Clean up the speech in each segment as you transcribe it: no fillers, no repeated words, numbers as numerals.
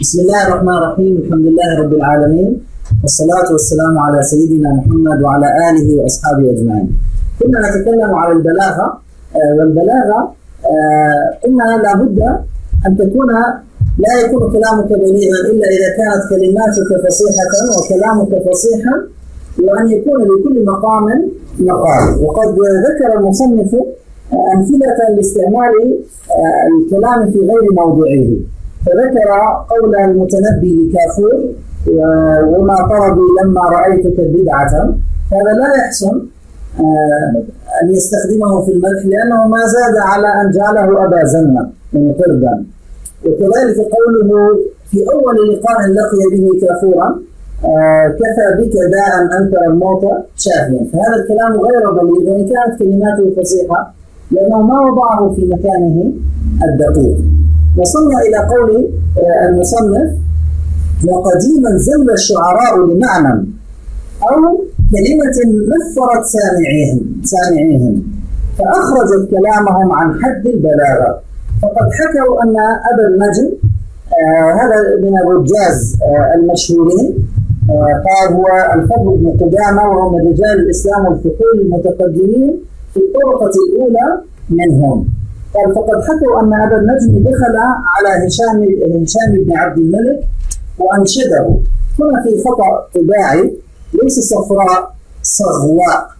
بسم الله الرحمن الرحيم. الحمد لله رب العالمين، والصلاة والسلام على سيدنا محمد وعلى آله وأصحابه أجمعين. كنا نتكلم على البلاغة، والبلاغة قلنا لابد أن تكون لا يكون كلامك بليغا إلا إذا كانت كلماتك فصيحة وكلامك فصيحا، وأن يكون لكل مقام مقال. وقد ذكر المصنف أمثلة لاستعمال الكلام في غير موضعه، فذكر قول المتنبي لكافور: وما طربي لما رأيتك بدعة. هذا لا يحسن أن يستخدمه في المدح، لأنه ما زاد على أن جعله أبا زنة من قردا. وكذلك قوله في أول لقاء لقي به كافورا: كفى بك داء أنكر الموت شافيا. فهذا الكلام غير بليغ وإن كانت كلماته فصيحة، لأنه ما وضعه في مكانه الدقيق. وصلنا إلى قول المصنف: وقديما زل الشعراء لمعنى أو كلمة نفرت سامعيهم فأخرجت كلامهم عن حد البلاغة. فقد حكوا أن أبا النجم هذا من الرجاز المشهورين، قال هو الفضل بن قدامة، وهو من رجال الإسلام والفقول المتقدمين في الطبقة الأولى منهم. قال: فقد حكوا أن أبا النجم دخل على هشام بن عبد الملك وأنشده. هنا في خطأ طباعي، ليس صفراء، صغواء.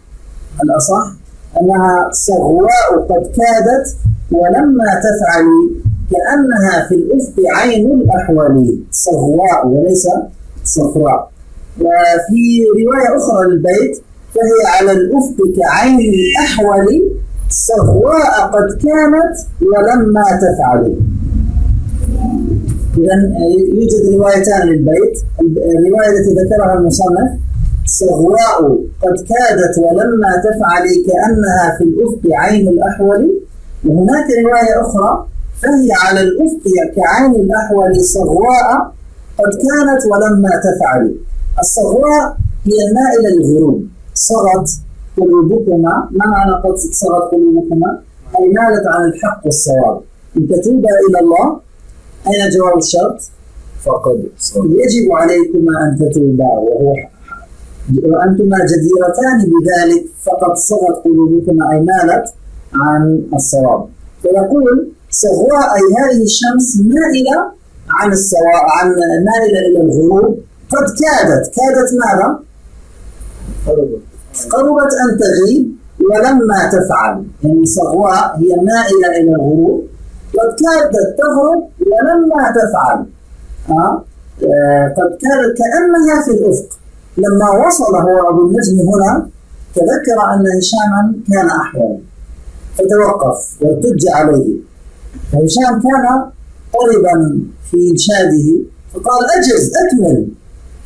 الأصح أنها صغواء قد كادت ولما تفعلي كأنها في الأفق عين الأحول. صغواء وليس صفراء. وفي رواية أخرى للبيت: فهي على الأفق كعين الأحول صغواء قد كانت ولما تفعلي. إذن يوجد روايتان للبيت. الرواية التي ذكرها المصنف: صغواء قد كادت ولما تفعلي كأنها في الأفق عين الأحول. وهناك رواية أخرى: فهي على الأفق كعين الأحول صغواء قد كانت ولما تفعلي. الصغواء هي المائلة للغروب. صغت قلوبكما. ما معنى قد صغت قلوبكما؟ أي مالت عن الحق والصواب. إن تتوبا إلى الله، أين جواب الشرط؟ فقد يجب عليكما أن تتوبا، وأنتما جديرتان بذلك. فقد صغت قلوبكما أي مالت عن الصواب. فيقول: صغواء أي هذه الشمس مائلة عن الصواب، مائلة إلى الغروب. قد كادت ماذا؟ قربت أن تغيب ولما تفعل. يعني صغواء هي مائلة إلى الغروب، قد كادت تغرب ولما تفعل. قد كادت كأنها في الأفق. لما وصل هو أبو النجم هنا تذكر أن هشاما كان أحول، فتوقف وارتج عليه. فهشام كان طربا في إنشاده، فقال: أجز أكمل.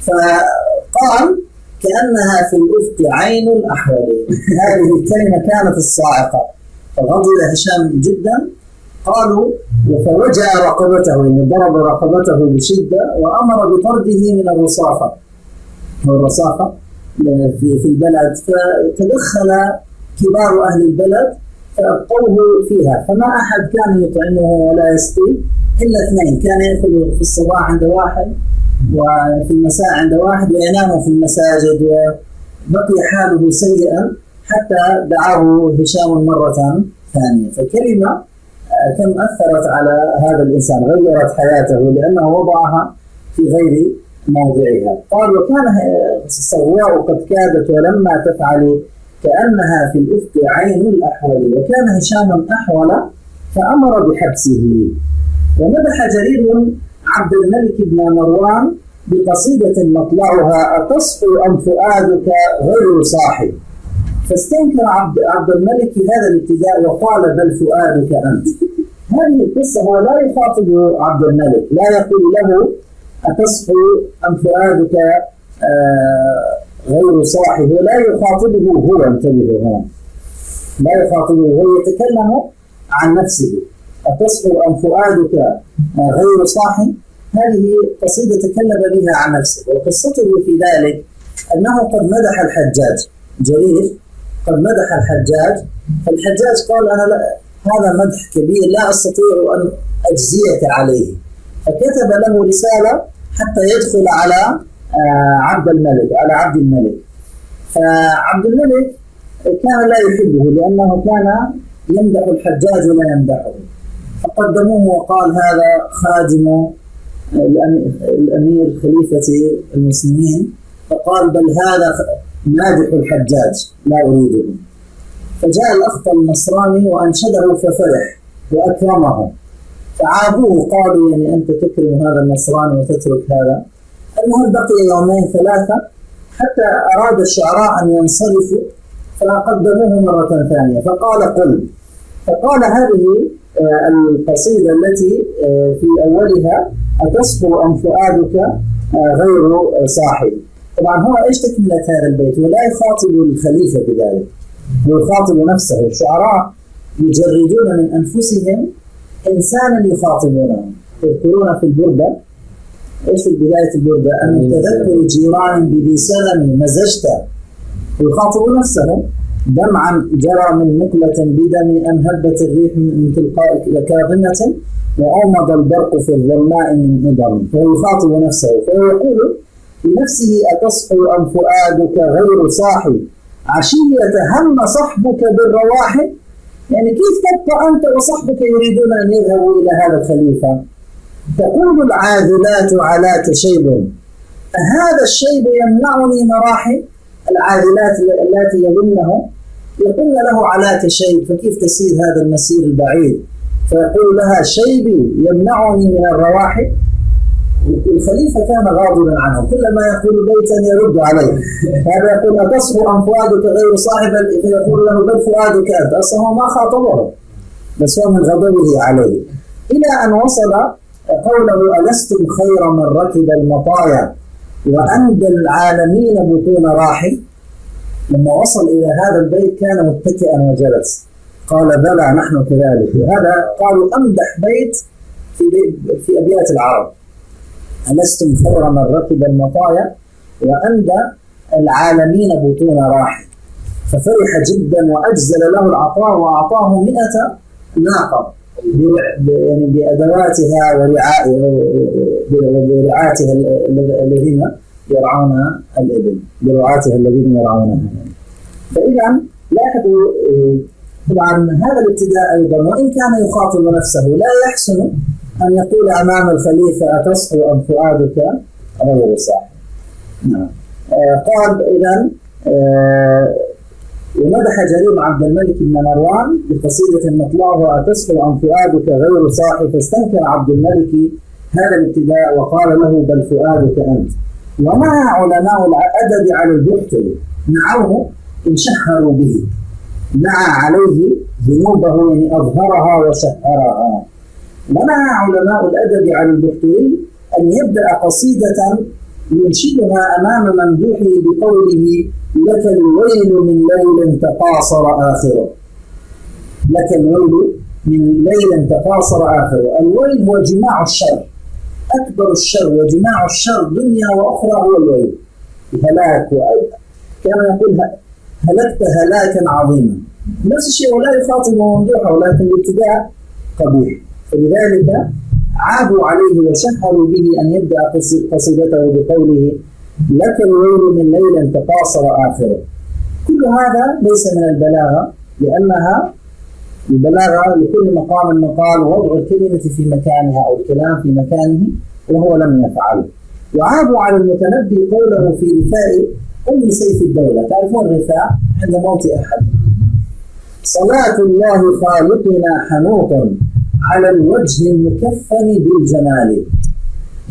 فقال: كأنها في الأفق عين الأحول. هذه الكلمة كانت الصاعقة، فغضب هشام جدا. قالوا: فوجع رقبته، يعني ضرب رقبته بشدة، وأمر بطرده من الرصافة في البلد. فتدخل كبار أهل البلد فأبقوه فيها، فما أحد كان يطعمه ولا يسقيه إلا اثنين. كان يأكل في الصباح عند واحد وفي المساء عند واحد، وينام في المساجد، وبقي حاله سيئا حتى دعاه هشام مرة ثانية. فكلمة كم أثرت على هذا الإنسان، غيرت حياته لأنه وضعها في غير موضعها. قال: وكان الصغواء قد كادت ولما تفعل كأنها في الأفق عين الأحول. وكان هشام أحول فأمر بحبسه. ومدح جرير عبد الملك بن مروان بقصيدة مطلعها: أتصحو أم فؤادك غير صاحب. فاستنكر عبد الملك هذا الابتداء وقال: بل فؤادك أنت. هذه القصة هو لا يخاطب عبد الملك، لا يقول له أتصحو أم فؤادك غير صاحب، ولا يخاطبه هو. انتبهوا هنا، لا يخاطبه هو، يتكلم عن نفسه. أتصحو أم فؤادك غير صاحب، هذه قصيدة تكلم بها عن نفسه. وقصته في ذلك أنه قد مدح الحجاج. جرير قد مدح الحجاج، فالحجاج قال: أنا هذا مدح كبير لا أستطيع أن أجزيك عليه. فكتب له رسالة حتى يدخل على عبد الملك. فعبد الملك كان لا يحبه لأنه كان يمدح الحجاج ولا يمدحه، فقدموه وقال هذا خادم الأمير خليفة المسلمين، فقال بل هذا مادح الحجاج لا أريده. فجاء الأخطل النصراني وأنشده ففرح وأكرمه، فعابوه قالوا يعني أنت تكرم هذا النصراني وتترك هذا. المهم بقي يومين ثلاثة حتى أراد الشعراء أن ينصرفوا، فقدموه مرة ثانية فقال هذه القصيدة التي في أولها أتصفو أم فؤادك غير صاحب. طبعا هو إيش تكملة هذا البيت؟ ولا يخاطب الخليفة بذلك، ويخاطب نفسه. الشعراء يجردون من أنفسهم إنسانا يخاطبونه. تذكرون في البردة إيش في بداية البردة؟ أن تذكر جيران بذي سلم مزجت، ويخاطب نفسه. دمعا جرى من مقلة بدم أم هبت الريح من تلقاء كاظمة وأومض البرق في الظلماء من إضم. فهو يخاطب نفسه، فهو يقول لنفسه أتصحو أم فؤادك غير صاحي عشية هم صحبك بالرواحل. يعني كيف تبقى أنت وصحبك يريدون أن يذهبوا إلى هذا الخليفة؟ تقول العاذلات علاك شيب هذا الشيب يمنعني مراحل. العاذلات التي يظنه يقول له علاك شيب، فكيف تسير هذا المسير البعيد؟ فيقول لها شيبي يمنعني من الرواحل. الخليفة كان غاضبا عنه، كلما يقول بيتا يرد عليه. هذا يقول أتصحو أم فؤادك غير صاحب، فيقول له بل فؤادك أنت. أصلا ما خاطبه بس هو من غضبه عليه، إلى أن وصل قوله ألستم خير من ركب المطايا وأندى العالمين بطون راحل. لما وصل إلى هذا البيت كان متكئا وجلس، قال بلى نحن كذلك. وهذا قالوا أمدح بيت في أبيات العرب، ألستم خير من ركب المطايا وأندى العالمين بطون راحل. ففرح جدا وأجزل له العطاء وأعطاه 100 ناقة يعني بأدواتها ورعاتها الذين يرعون الإبل، برعاتها الذين يرعونها. فإذا لاحظوا طبعا هذا الابتداء أيضا، وإن كان يخاطب نفسه لا يحسن أن يقول أمام الخليفة أتصحو أم فؤادك غير صاحب. قال إذا ومدح جرير عبد الملك بن مروان بقصيدة مطلعها أتصحو أم فؤادك غير صاحب، فاستنكر عبد الملك هذا الابتداء وقال له بل فؤادك أنت. ونهى علماء الأدب على البختل، نعوه إن شهروا به، نعى عليه ذنوبه يعني أظهرها وشهرها. ونهى علماء الأدب على البختري أن يبدأ قصيدة ينشدها أمام ممدوحه بقوله لك الويل من ليل تقاصر آخره. لك الويل من ليل تقاصر آخره. الويل هو جماع الشر، أكبر الشر وجماع الشر دنيا وأخرى هو الويل، هلاك. كما يقول هلكت هلاكا عظيما. نفس الشيء ولا يخاطب ممدوحه، ولكن الابتداء قبيح، فلذلك عابوا عليه وشهروا به أن يبدأ قصيدته بقوله لك الويل من ليل تقاصر آخره. كل هذا ليس من البلاغة، لأنها البلاغة لكل مقام مقال، وضع الكلمة في مكانها أو الكلام في مكانه، وهو لم يفعله. وعابوا على المتنبي قوله في رثاء أم سيف الدولة. تعرفون الرثاء عند موت أحد. صلاة الله خالقنا حنوط على الوجه المكفن بالجمال.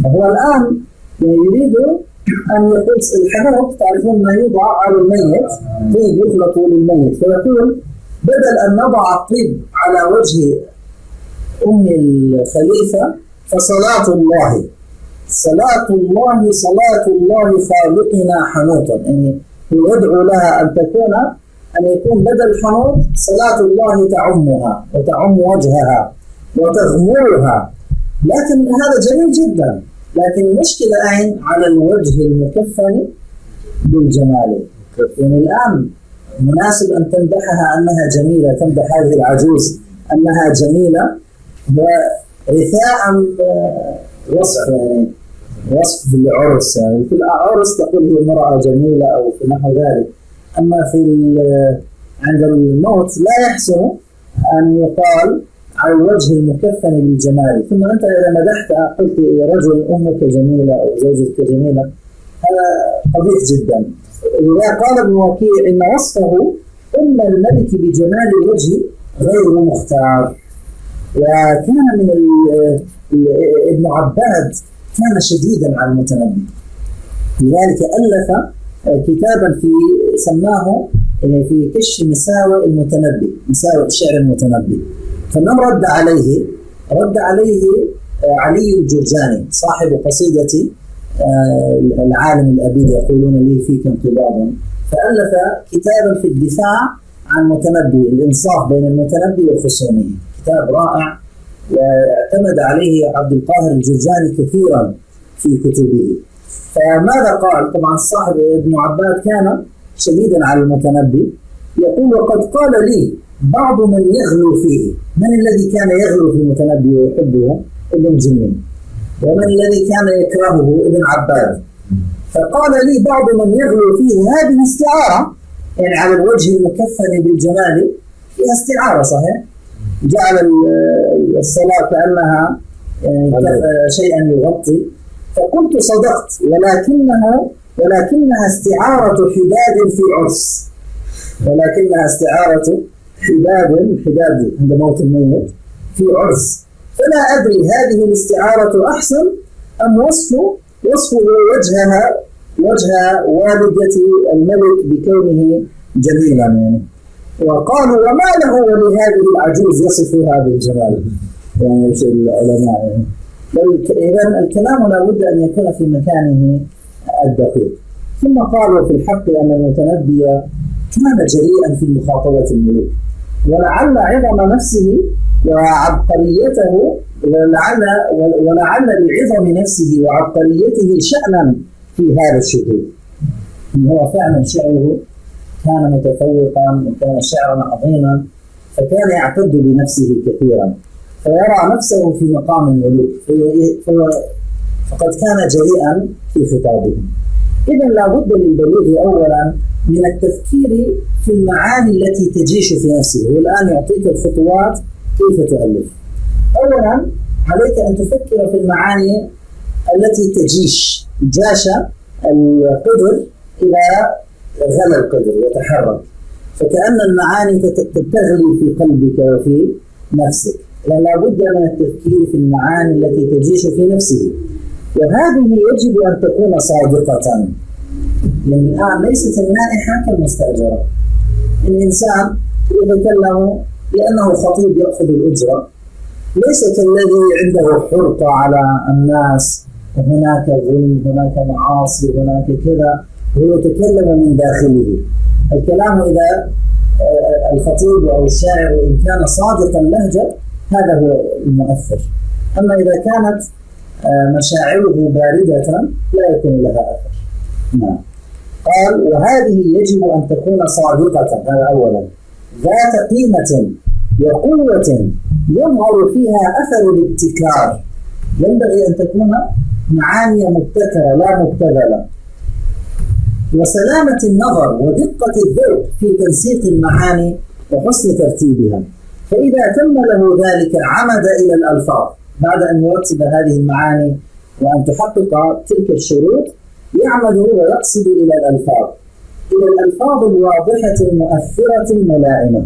فهو الآن يريد أن يقول الحنوط، تعرفون ما يوضع على الميت، طيب يخلط للميت، فيقول بدل أن نضع الطيب على وجه أم الخليفة فصلاة الله صلاة الله صلاة الله خالقنا حنوطا. يعني هو يدعو لها أن يكون بدل حنوط صلاة الله تعمها وتعم وجهها وتغمرها. لكن هذا جميل جدا، لكن المشكلة أين؟ على الوجه المكفن بالجمال. يعني الآن مناسب أن تمدحها أنها جميلة، تمدح هذه العجوز أنها جميلة، ورثاء وصف يعني وصف بالعرس، يعني في العرس تقول هي امرأة جميلة أو في نحو ذلك، أما عند الموت لا يحسن أن يقال على الوجه المكفن بالجمال. ثم أنت إذا مدحت قلت رجل أمك جميلة أو زوجتك جميلة، هذا قبيح جدا. إذا قال ابن وكيع إن وصفه أم الملك بجمال الوجه غير مختار. وكان من ابن عباد كان شديدا على المتنبي، لذلك ألف كتابا سماه في كشف مساوئ المتنبي، مساوئ شعر المتنبي. فمن رد عليه علي الجرجاني صاحب قصيدة العالم الأبي يقولون لي فيك انقباض، فألف كتابا في الدفاع عن المتنبي، الإنصاف بين المتنبي وخصومه، كتاب رائع واعتمد عليه عبد القاهر الجرجاني كثيرا في كتبه. فماذا قال؟ طبعا صاحب ابن عباد كان شديدا على المتنبي، يقول وقد قال لي بعض من يغلو فيه. من الذي كان يغلو في المتنبي ويحبه؟ ابن جني. ومن الذي كان يكرهه؟ ابن عباد. فقال لي بعض من يغلو فيه هذه استعارة، يعني على الوجه المكفن بالجمال فيها استعارة صحيح، جعل الصلاة كأنها يعني شيئا يغطي. فقلت صدقت، ولكنها استعارة حداد في عرس، ولكنها استعارة حداد عند موت الميت في عرس. فلا أدري هذه الاستعارة أحسن أم وصف وجه والدة الملك بكونه جميلا يعني. وقالوا وما له ولهذه العجوز يصفها بالجمال، يعني العلماء يعني. إذن الكلام لا بد أن يكون في مكانه الدقيق. ثم قالوا في الحق أن المتنبي كان جريئا في مخاطبة الملوك، ولعل عظم نفسه وعبقريته ولعل لعظم نفسه وعبقريته شأنا في هذا الشذوذ. هو فعلا شعره كان متفوقا وكان شعرا عظيما، فكان يعتد بنفسه كثيرا فيرى نفسه في مقام الملوك، فقد كان جريئا في خطابه. إذن لا بد للبليغ أولا من التفكير في المعاني التي تجيش في نفسه. والآن يعطيك الخطوات كيف تؤلف. أولا عليك أن تفكر في المعاني التي جاش القدر إذا غلى القدر يتحرك، فكأن المعاني تغلي في قلبك وفي نفسك. لا بد من التفكير في المعاني التي تجيش في نفسه، وهذه يجب أن تكون صادقة. لأن الآن ليست النائحة كالمستأجرة. الإنسان يتكلم لأنه خطيب يأخذ الأجرة، ليس كالذي عنده حرقة على الناس، هناك ظلم، هناك معاصي، هناك كذا، هو يتكلم من داخله. الكلام إذا الخطيب أو الشاعر إن كان صادقا اللهجة هذا هو المؤثر. أما إذا كانت مشاعره باردة لا يكون لها أثر. نعم. قال وهذه يجب أن تكون صادقة، هذا أولا، ذات قيمة وقوة يظهر فيها أثر الابتكار. ينبغي أن تكون معاني مبتكرة لا مبتذلة، وسلامة النظر ودقة الذوق في تنسيق المعاني وحسن ترتيبها. فإذا تم له ذلك عمد إلى الألفاظ بعد أن يرتب هذه المعاني وأن تحقق تلك الشروط، يعمد ويقصد إلى الألفاظ الواضحة المؤثرة الملائمة.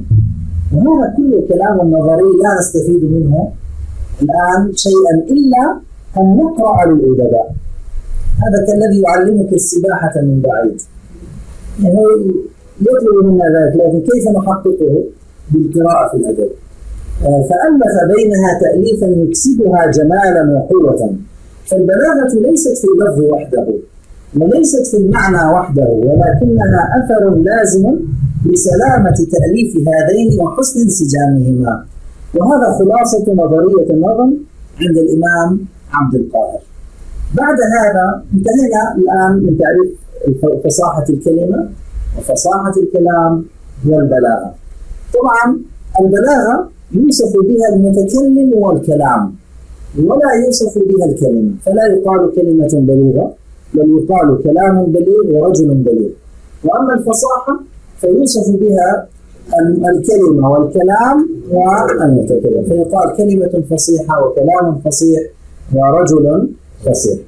وهذا كل كلام نظري لا نستفيد منه الآن شيئا إلا أن نقرأ للأدباء. هذا كالذي يعلمك السباحة من بعيد، يعني يطلب منا ذلك، لكن كيف نحققه؟ بالقراءة في الأدب. فألف بينها تأليفا يكسبها جمالا وقوة. فالبلاغة ليست في اللفظ وحده وليست في المعنى وحده، ولكنها أثر لازم لسلامة تأليف هذين وحسن انسجامهما. وهذا خلاصة نظرية النظم عند الإمام عبد القاهر. بعد هذا انتهينا الآن من تعريف فصاحة الكلمة وفصاحة الكلام والبلاغة. طبعا البلاغة يوصف بها المتكلم والكلام، ولا يوصف بها الكلمة، فلا يقال كلمة بليغة، بل يقال كلام بليغ ورجل بليغ. وأما الفصاحة فيوصف بها الكلمة والكلام والمتكلم، فيقال كلمة فصيحة وكلام فصيح ورجل فصيح.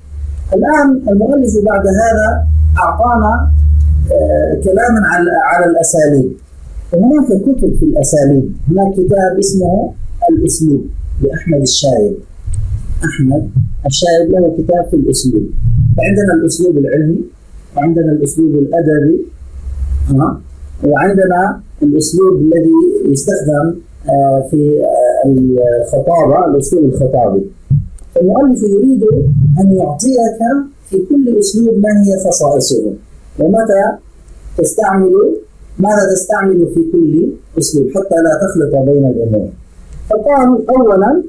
الآن المؤلف بعد هذا أعطانا كلاما على الأساليب. هناك كتب في الأساليب، هناك كتاب اسمه الأسلوب لأحمد الشايب. أحمد الشايب له كتاب في الأسلوب. فعندنا الأسلوب العلمي، وعندنا الأسلوب الأدبي، وعندنا الأسلوب الذي يستخدم في الخطابة، الأسلوب الخطابي. المؤلف يريد أن يعطيك في كل أسلوب ما هي خصائصه، ومتى ماذا تستعمل في كل أسلوب حتى لا تخلط بين الأمور. فقال أولا: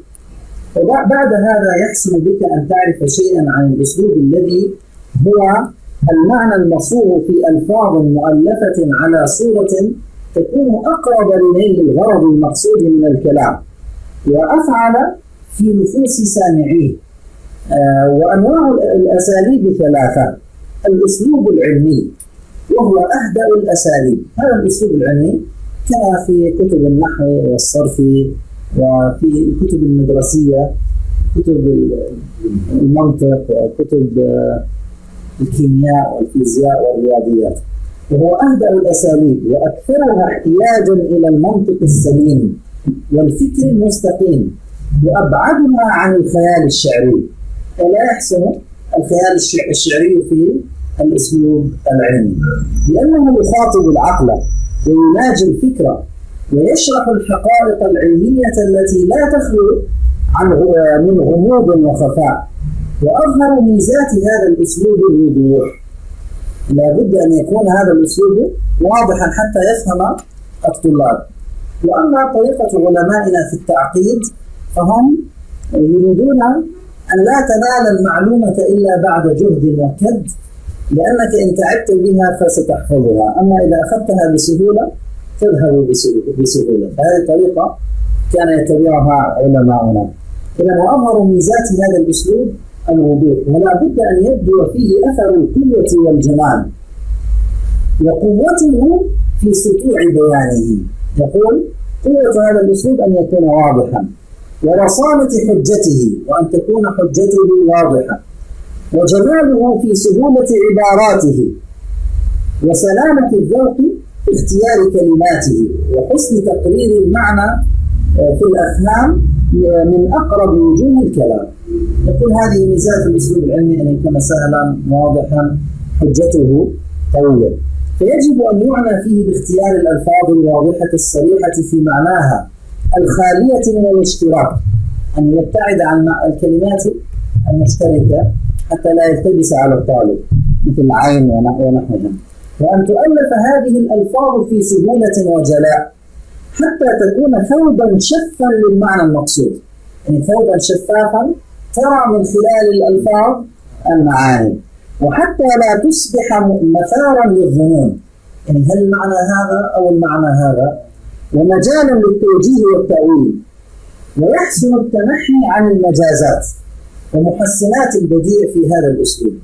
وبعد هذا يحسن بك أن تعرف شيئا عن الأسلوب الذي هو المعنى المصوغ في ألفاظ مؤلفة على صورة تكون أقرب لنيل الغرض المقصود من الكلام، وأفعل في نفوس سامعيه. وأنواع الأساليب ثلاثة: الأسلوب العلمي وهو أهدأ الأساليب، هذا الأسلوب العلمي كما في كتب النحو والصرف وفي الكتب المدرسية، كتب المنطق وكتب الكيمياء والفيزياء والرياضيات، وهو أهدأ الأساليب وأكثرها احتياجا إلى المنطق السليم والفكر المستقيم، وأبعدها عن الخيال الشعري. فلا يحسن الخيال الشعري في الأسلوب العلمي، لأنه يخاطب العقل ويناجي الفكرة ويشرح الحقائق العلمية التي لا تخلو من غموض وخفاء. وأظهر ميزات هذا الأسلوب الوضوح، لا بد أن يكون هذا الأسلوب واضحا حتى يفهم الطلاب. وأما طريقة علمائنا في التعقيد فهم يريدون أن لا تنال المعلومة إلا بعد جهد وكد، لأنك إن تعبت بها فستحفظها، أما إذا أخذتها بسهولة تذهب بسهولة. هذه الطريقة كان يتبعها علماؤنا. إذا وأظهر ميزات هذا الأسلوب الوضوح، ولا بد أن يبدو فيه أثر القوة والجمال، وقوته في سطوع بيانه. يقول: قوة هذا الأسلوب أن يكون واضحا، ورصانة حجته وأن تكون حجته واضحة، وجماله في سهولة عباراته، وسلامة الذوق في اختيار كلماته، وحسن تقرير المعنى في الأفهام من أقرب وجوه الكلام. يقول هذه ميزات الأسلوب العلمي، أن يكون سهلا واضحا حجته قوية. فيجب أن يعنى فيه باختيار الألفاظ الواضحة الصريحة في معناها الخالية من الاشتراك، أن يبتعد عن الكلمات المشتركة حتى لا يلتبس على الطالب مثل عين ونحوها، وأن تؤلف هذه الألفاظ في سهولة وجلاء حتى تكون ثوبا شفا للمعنى المقصود، يعني ثوبا شفافا ترى من خلال الألفاظ المعاني، وحتى لا تصبح مثارا للظنون، يعني هل المعنى هذا أو المعنى هذا، ومجالا للتوجيه والتأويل. ويحسن التنحي عن المجازات ومحسنات البديع في هذا الأسلوب،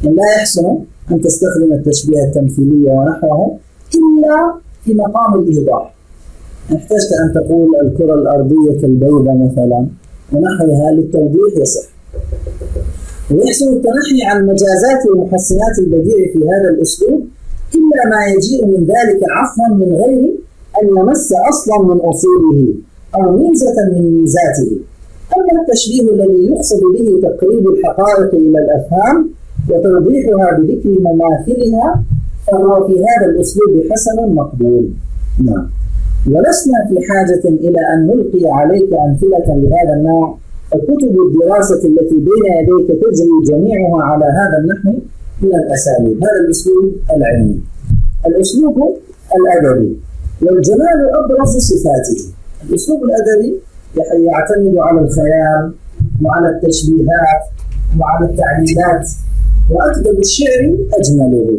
يعني لا يحسن أن تستخدم التشبيه التمثيلية ونحوه إلا في مقام الإيضاح. احتجت أن تقول الكرة الأرضية كالبيضة مثلا ونحوها للتوضيح يصح. ويحسن التنحي عن المجازات ومحسنات البديع في هذا الأسلوب إلا ما يجيء من ذلك عفوا من غير أن يمس أصلا من أصوله أو ميزة من ميزاته. أما التشبيه الذي يقصد به تقريب الحقائق إلى الأفهام وتوضيحها بذكر مماثلها فهو في هذا الأسلوب حسن مقبول. نعم. ولسنا في حاجة إلى أن نلقي عليك أمثلة لهذا النوع، فكتب الدراسة التي بين يديك تجري جميعها على هذا النحو من الأساليب. هذا الأسلوب العلمي. الأسلوب الأدبي، والجمال أبرز صفاته. الأسلوب الأدبي يعتمد على الخيال وعلى التشبيهات وعلى التعليلات، وأكذب الشعر أجمله،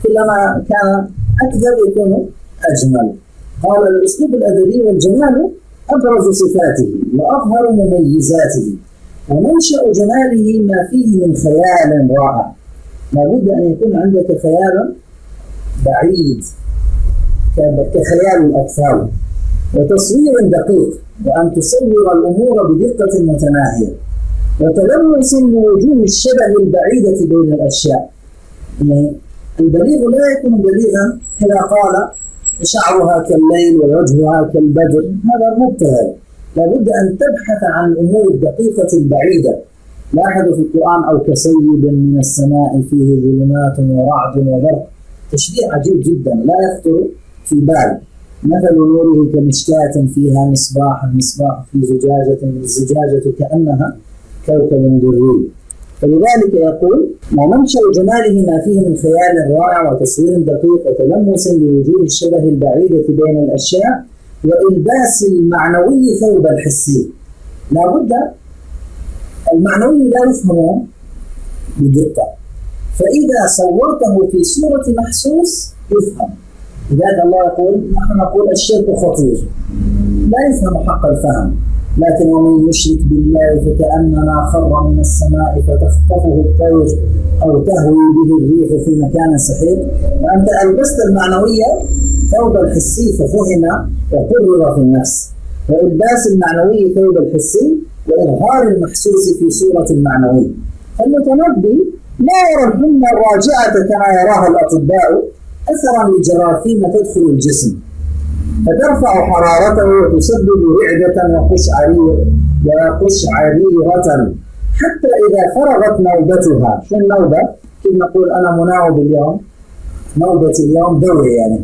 كلما كان أكذب يكون أجمل. قال: الأسلوب الأدبي والجمال أبرز صفاته وأظهر مميزاته، ومنشأ جماله ما فيه من خيال رائع. لابد أن يكون عندك خيال بعيد كخيال الأطفال، وتصوير دقيق، وأن تصور الأمور بدقة متناهية، وتلمس لوجوه الشبه البعيدة بين الأشياء. يعني البليغ لا يكون بليغا إذا قال شعرها كالليل ووجهها كالبدر، هذا مبتهل. لابد أن تبحث عن الأمور الدقيقة البعيدة. لاحظوا في القرآن أو كصيب من السماء فيه ظلمات ورعد وبرق، تشبيه عجيب جدا لا يخطر في بال. مثل نوره كمشكاة فيها مصباح، المصباح في زجاجة، الزجاجة كأنها كوكب دري. فلذلك يقول ومنشأ جماله ما فيه من خيال رائع وتصوير دقيق وتلمس لوجوه الشبه البعيدة بين الأشياء وإلباس المعنوي ثوب الحسي. لابد المعنوي لا يفهم بدقة، فإذا صورته في صورة محسوس يفهم. لذلك الله يقول نحن نقول الشرك خطير، لا يفهم حق الفهم. لكن ومن يشرك بالله فكأنما خر من السماء فتخطفه الطير أو تهوي به الريح في مكان سحيق. وأنت ألبست المعنوية ثوب الحسي ففهم وقرر في النفس، وإلباس المعنوي ثوب الحسي وإظهار المحسوس في صورة المعنوي. المتنبي لا يرى الحمى الراجعة كما يراها الأطباء أثرا لجراثيم تدخل الجسم فترفع حرارته وتسبب رعدة وقشعريرة حتى إذا فرغت نوبتها. شو النوبة؟ كيف نقول أنا مناوب اليوم، نوبتي اليوم دوري يعني.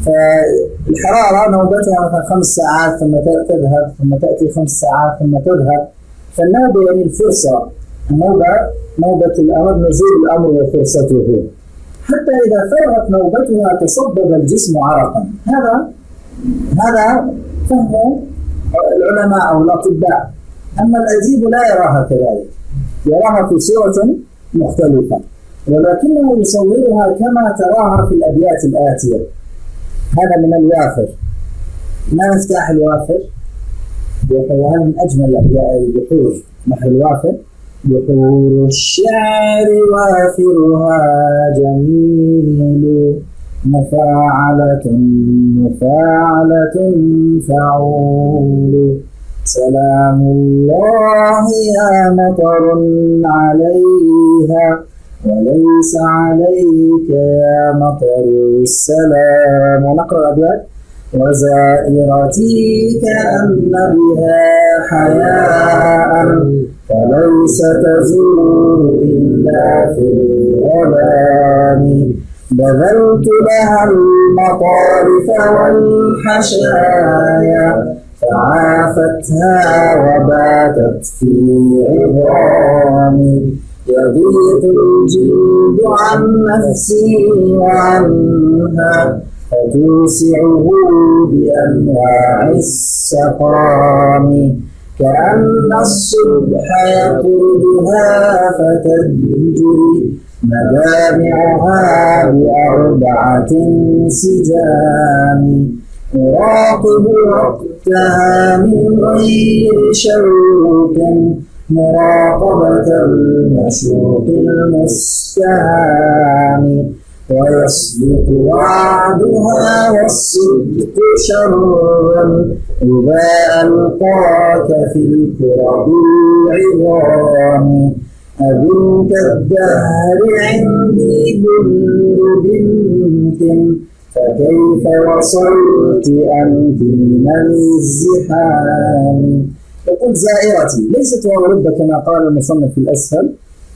فالحرارة نوبتها مثلا 5 ساعات ثم تذهب، ثم تأتي 5 ساعات ثم تذهب. فالنوبة يعني الفرصة، نوبة الأمر، نزول الأمر وفرصته. حتى إذا فرغت نوبتها تصبب الجسم عرقا. هذا فهم العلماء أو الأطباء. أما الأديب لا يراها كذلك، يراها في صورة مختلفة، ولكنه يصورها كما تراها في الأبيات الآتية. هذا من الوافر. ما مفتاح الوافر؟ وهذا من أجمل البحور. نحو الوافر: بحور الشعر وافرها جميل، مفاعلة فعول، سلام الله يا مطر عليها وليس عليك يا مطر السلام. ونقرأ الأبيات: وزائرتي كأن بها حياء فليس تزور إلا في الظلام، بذلت لها المطارف والحشايا فعافتها وباتت في عظامي، يضيق الجلد عن نفسي وعنها فتوسعه بأنواع السقام، كأن الصبح يطردها فتجري مدامعها ب4 سجام، أراقب وقتها من غير شوق مراقبة المشوق المستهام، ويصدق وعدها والصدق شرا إذا ألقاك في الكرب العظام، أبنت الدهر عندي كل بنت فكيف وصلت أنت من الزحام. يقول زائرتي ليست واو رب كما قال المصنف في الأسفل،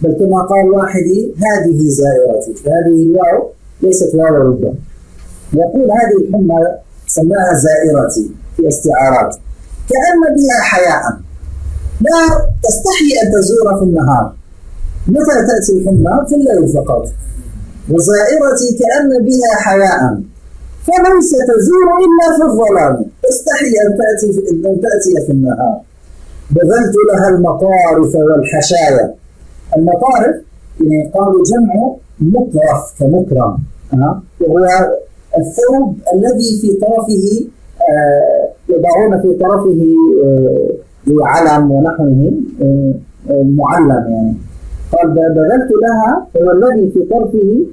بل كما قال واحدي هذه زائرتي، هذه الواو ليست واو رب. يقول هذه الحمى سماها زائرتي في استعارات، كأن بها حياء، لا تستحي أن تزور في النهار. متى تأتي الحمى؟ في الليل فقط. وزائرتي كأن بها حياء فليس تزور إلا في الظلام، تستحي أن تأتي في النهار. بذلت لها المطارف والحشايا. المطارف يعني قالوا جمع مطرف كمكرم، وهو الثوب الذي في طرفه يضعون في طرفه علم ونحوه معلم يعني. قال بذلت لها، هو الذي في طرفه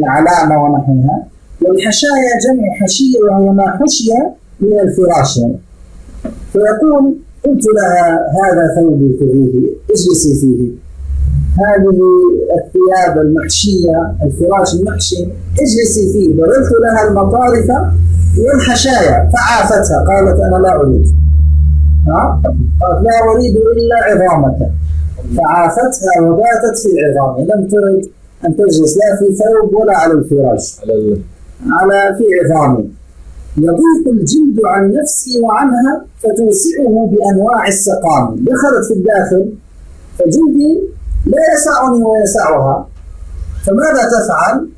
علامة ونحوها. والحشايا جمع حشية، وهي ما حشي من الفراش يعني. فيقول قلت لها هذا ثوبي خذيه اجلسي فيه، هذه الثياب المحشية الفراش المحشي اجلسي فيه. بذلت لها المطارف والحشايا فعافتها، قالت أنا لا أريد، قالت لا أريد إلا عظامك، فعافتها وباتت في عظامي، لم ترد أن تجلس لا في ثوب ولا على الفراش، على في عظامي. يضيق الجلد عن نفسي وعنها فتوسعه بأنواع السقام. دخلت في الداخل فجلدي لا يسعني ويسعها، فماذا تفعل؟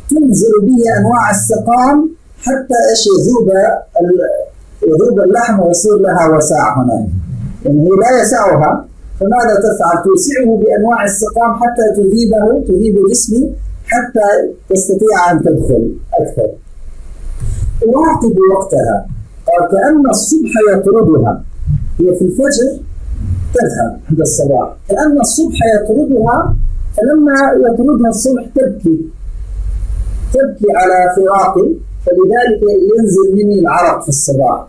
تنزل به أنواع السقام حتى يذوب اللحم ويصير لها وسع هناك، يعني هي لا يسعها، فماذا تفعل؟ توسعه بأنواع السقام حتى تذيب جسمي حتى تستطيع أن تدخل أكثر. أراقب وقتها، قال كأن الصبح يطردها، هي في الفجر تذهب عند الصباح، كأن الصبح يطردها، فلما يطردها الصبح تبكي على فراقي، فلذلك ينزل مني العرق في الصباح.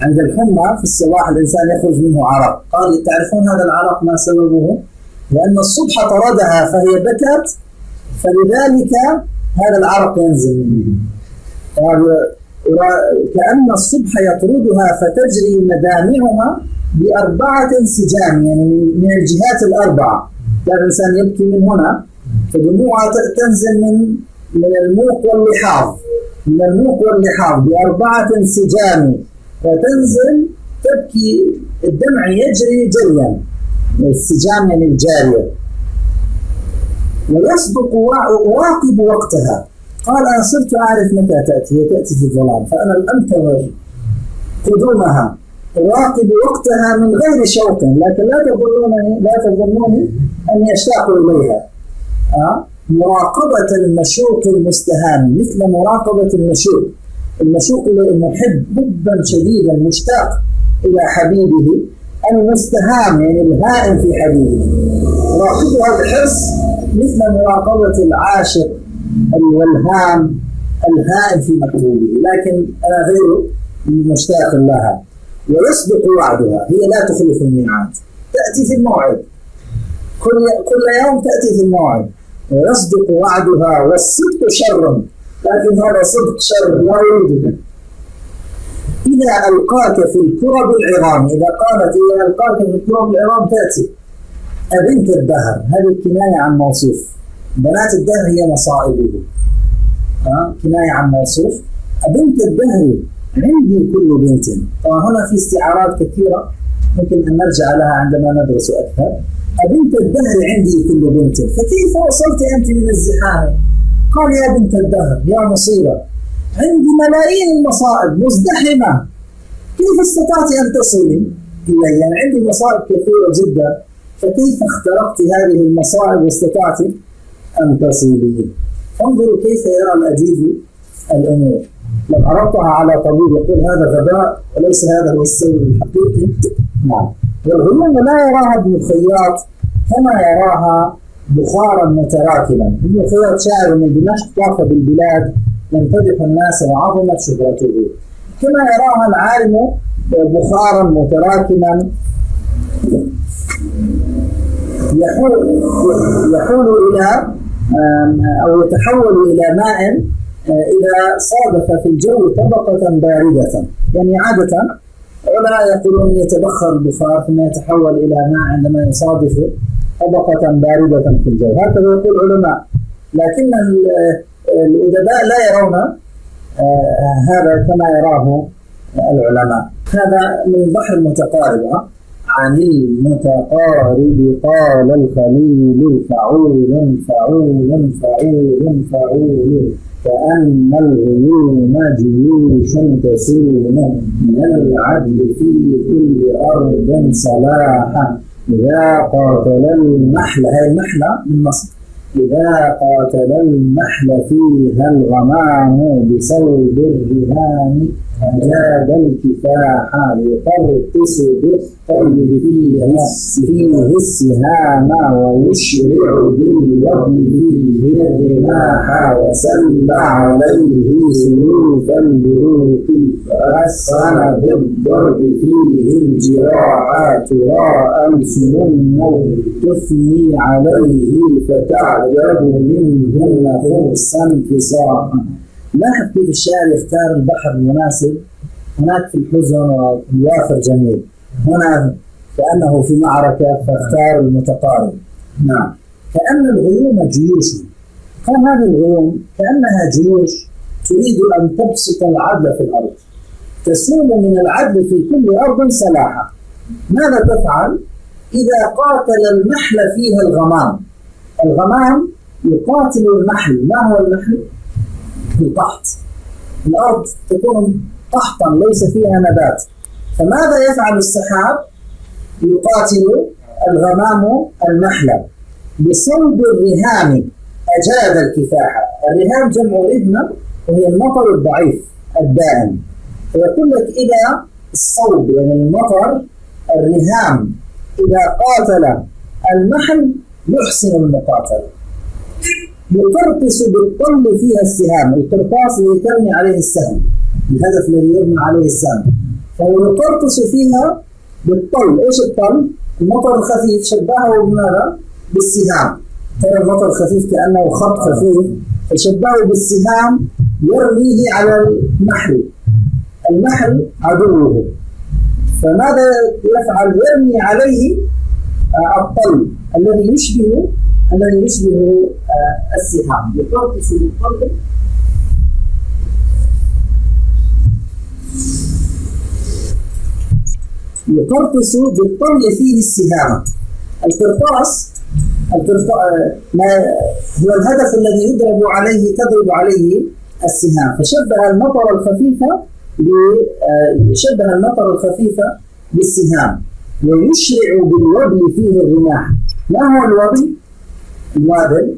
عند الحمى في الصباح الإنسان يخرج منه عرق. قال تعرفون هذا العرق ما سببه؟ لأن الصبح طردها فهي بكت، فلذلك هذا العرق ينزل منه. كأن الصبح يطردها فتجري مدامعها بأربعة سجام، يعني من الجهات الأربعة. كان الإنسان يبكي من هنا، فدموعها تنزل من الموق واللحاظ بأربعة سجام، فتنزل تبكي، الدمع يجري جريا، السجام يعني الجارية. ويصدق أراقب وقتها، قال أنا صرت أعرف متى تأتي، هي تأتي في الظلام، فأنا أنتظر قدومها، أراقب وقتها من غير شوق، لكن لا تظنوني أني أشتاق إليها. مراقبة المشوق المستهام، مثل مراقبة المشوق المحب حبا شديدا مشتاق إلى حبيبه، المستهام يعني الهائم في حبيبه، مراقبها بحرص مثل مراقبة العاشق والهام الهائم في محبوبه، لكن أنا غير مشتاق لها. ويصدق وعدها، هي لا تخلف الميعاد، تأتي في الموعد، كل يوم تأتي في الموعد. ويصدق وعدها، والصدق شر، لكن هذا صدق شر لا يريده. إذا ألقاك في الكرب العظام، إذا قالت إذا ألقاك في الكرب العظام تأتي. أبنت الدهر، هذه كناية عن موصوف، بنات الدهر هي مصائبه، كناية عن موصوف. أبنت الدهر عندي كل بنت. طبعا هنا في استعارات كثيرة ممكن أن نرجع لها عندما ندرس أكثر. أبنت الدهر عندي كل بنت، فكيف وصلت أنت من الزحام؟ قال يا بنت الدهر يا مصيبة، عندي ملايين المصائب مزدحمة، كيف استطعت أن تصلي إلي؟ يعني عندي مصائب كثيرة جدا، فكيف اخترقت هذه المصائب واستطعت أن تصلي؟ انظروا كيف يرى الأديب الأمور. لو عرضتها على طبيب يقول هذا غباء وليس هذا هو السبب الحقيقي. نعم. والغيوم لا يراها ابن الخياط كما يراها بخارا متراكما. ابن الخياط شاعر من دمشق طاف بالبلاد يمتدح الناس وعظمت شهرته، كما يراها العالم بخارا متراكما يحول إلى أو يتحول إلى ماء إذا صادف في الجو طبقة باردة. يعني عادة ولا يقولون يتبخر البخار ثم يتحول إلى ماء عندما يصادف طبقة باردة في الجو، هكذا يقول العلماء. لكن الأدباء لا يرون هذا كما يراه العلماء. هذا من البحر المتقارب. عن المتقارب قال الخليل فعول فعول فعول فعول، كأن الغيوم جيوش تسير من العدل في كل أرض صلاحا. إذا قاتل النحل، هذه النحلة من مصر، إذا قاتل النحل فيها الغمام بصوب الرهان أجاد الكفاح يقرطس بالطيب فيه السهام ويشرع بالوضع فيه الرماح وسل عليه سيوف البروق فأسخن بالضرب فيه الجراحات راء سمم تثني عليه فتعجب منهن خرسا فصاحا. لاحظ كيف الشاعر يختار البحر المناسب. هناك في الحزن والوافر جميل، هنا كأنه في معركة فاختار المتقارب. نعم، كأن الغيوم جيوش. كان هذه الغيوم كأنها جيوش تريد أن تبسط العدل في الأرض، تسوم من العدل في كل أرض سلاحة. ماذا تفعل؟ إذا قاتل المحل فيها الغمام. الغمام يقاتل المحل. ما هو المحل؟ القحط. الأرض تكون قحطا ليس فيها نبات، فماذا يفعل السحاب؟ يقاتل الغمام المحل بصلب الرهام أجاد الكفاح. الرهام جمع رهمة وهي المطر الضعيف الدائم. فيقول لك إذا الصلب يعني المطر الرهام إذا قاتل المحل يحسن المقاتلة. يقرطس بالطل فيها السهام. القرطاس اللي ترمي عليه السهم، الهدف الذي يرمي عليه السهم، فهو يقرطس فيها بالطل. ايش الطل؟ المطر الخفيف. شبهه بماذا؟ بالسهام. ترى المطر الخفيف كأنه خط خفيف، فشبهه بالسهام يرميه على المحل. المحل عدوه، فماذا يفعل؟ يرمي عليه الطل الذي يشبه السهام. يقرطس بالطل يقرطس بالطل فيه السهام. القرطاس هو الهدف الذي تضرب عليه السهام. فشبه المطر الخفيفة بالسهام. ويشرع بالوبل فيه الرماح. ما هو الوبل؟ الوابل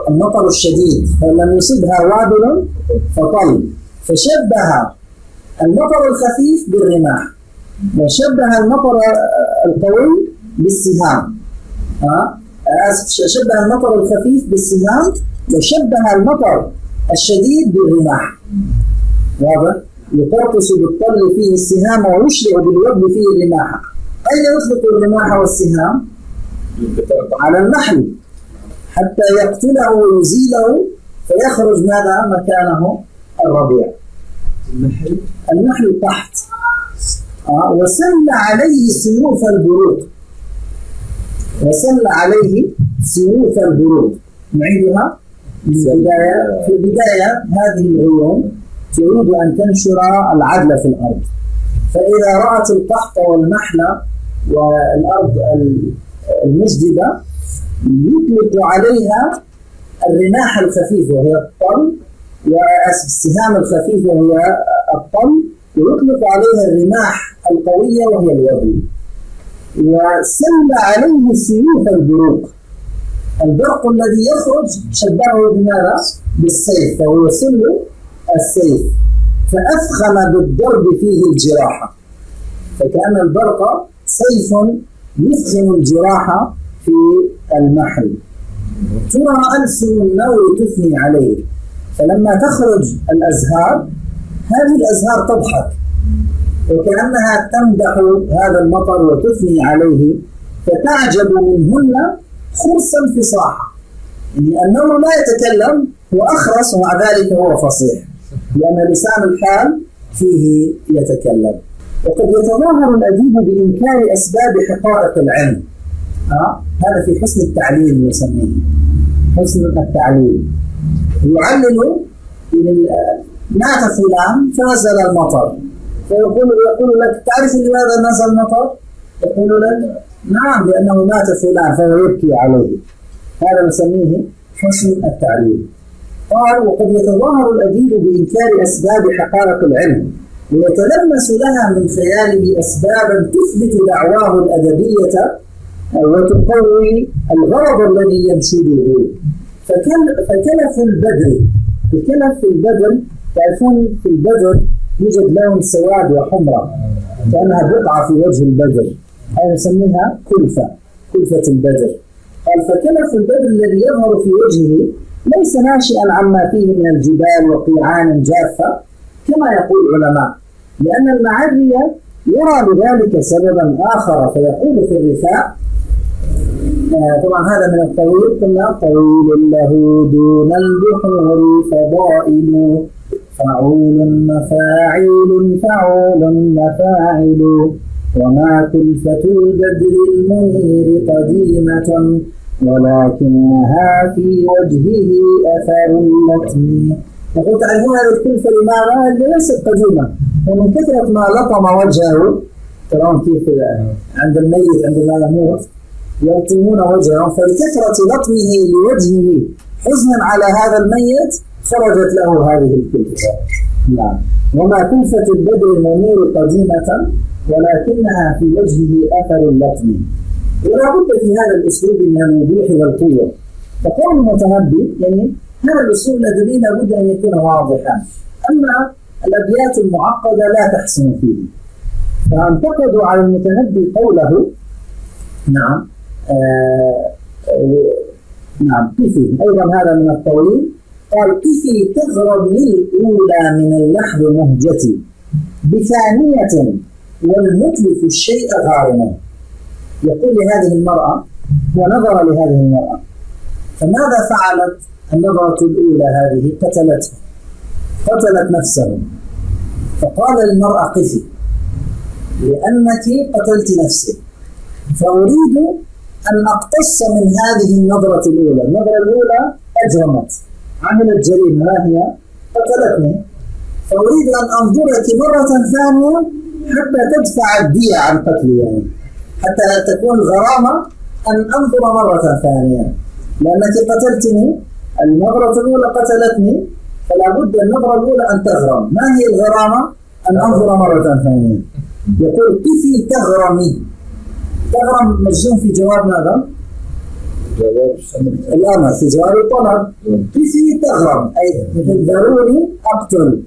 المطر الشديد، فلم يصبها وابل فطل. فشبه المطر الخفيف بالرماح، وشبه المطر القوي بالسهام. شبه المطر الخفيف بالسهام، وشبه المطر الشديد بالرماح. واضح؟ يقرطس بالطل فيه السهام ويشرع بالوبل فيه الرماح. أين يطلق الرماح والسهام؟ على المحل حتى يقتله ويزيله فيخرج ماذا مكانه؟ الربيع. المحل تحت. وسل عليه سيوف البروق. نعيدها في البداية. هذه الغيوم تريد أن تنشر العدل في الأرض، فإذا رأت القحط والمحل والأرض المجدبة يطلق عليها الرماح الخفيفة وهي الطل، والسهام الخفيفة وهي الطل، ويطلق عليها الرماح القوية وهي الوبل. وسل عليه سيوف البروق. البرق الذي يخرج شبهه بماذا؟ بالسيف، فهو سل السيف. فأفخم بالضرب فيه الجراحة. فكأن البرق سيف يفخم الجراحة في المحل. ترى ألسن النور تثني عليه. فلما تخرج الأزهار، هذه الأزهار تضحك وكأنها تمدح هذا المطر وتثني عليه، فتعجب منهن خرسا فصاحا. يعني النور لا يتكلم، هو أخرس ومع ذلك هو فصيح، لأن لسان الحال فيه يتكلم. وقد يتظاهر الأديب بإنكار أسباب حقائق العلم. هذا في حسن التعليل نسميه، حسن التعليل. يعلل مات فلان فنزل المطر، فيقول لك تعرف لماذا نزل المطر؟ يقول لك نعم لأنه مات فلان، فهو يبكي عليه. هذا نسميه حسن التعليل. قال وقد يتظاهر الأديب بإنكار أسباب حقائق العلم ويتلمس لها من خياله أسبابا تثبت دعواه الأدبية وتقوي الغرض الذي ينشده. فكلف البدر، الكلف في البدر تعرفون في البدر يوجد لون سواد وحمرة كأنها بقعة في وجه البدر، هذه نسميها كلفة البدر. قال فكلف البدر الذي يظهر في وجهه ليس ناشئا عما فيه من الجبال وقيعان جافة كما يقول العلماء، لأن المعري يرى لذلك سببا آخر، فيقول في الرثاء طبعا هذا من الطويل، قلنا طويل له دون البحور فضائل فعول مفاعيل فعول مفاعل وما كلفة البدر المنير قديمة ولكنها في وجهه أثر اللطم. يقول تعرفون هذه الكلفة لماذا؟ ليست قديمة، ومن كثرة ما لطم وجهه، ترون كيف عند الميت عندما يموت يلطمون وجهه، فلكثرة لطمه لوجهه حزنا على هذا الميت خرجت له هذه الكلفة. نعم. وما كلفة البدر المنير قديمة ولكنها في وجهه أثر اللطم. ولا بد في هذا الأسلوب من الوضوح والقوة، فقول المتنبي يعني هذا الأسلوب الأدبي لابد أن يكون واضحا، أما الأبيات المعقدة لا تحسن فيه. فانتقدوا على المتنبي قوله نعم نعم كفي أيضا هذا من الطويل، قال كفي تغرب للأولى من اللحظ مهجتي بثانية والمتلف الشيء غارم. يقول لهذه المرأة ونظر لهذه المرأة، فماذا فعلت النظرة الأولى هذه؟ قتلت نفسه، فقال للمرأة قفي لأنك قتلت نفسك، فأريد أن أقتص من هذه النظرة الأولى. النظرة الأولى أجرمت، عملت جريمة، ما هي؟ قتلتني، فأريد أن أنظرك مرة ثانية حتى تدفع الدية عن قتلي، يعني حتى تكون غرامة أن أنظر مرة ثانية، لأنك قتلتني، النظرة الأولى قتلتني، فلا بد النظرة الأولى أن تغرم. ما هي الغرامة؟ أن أنظر مرة ثانية. يقول كفي تغرمي، تغرم مجزوم في جواب ماذا؟ الأمر في جواب الطلب. كفي تغرم أي ذروني أقتل،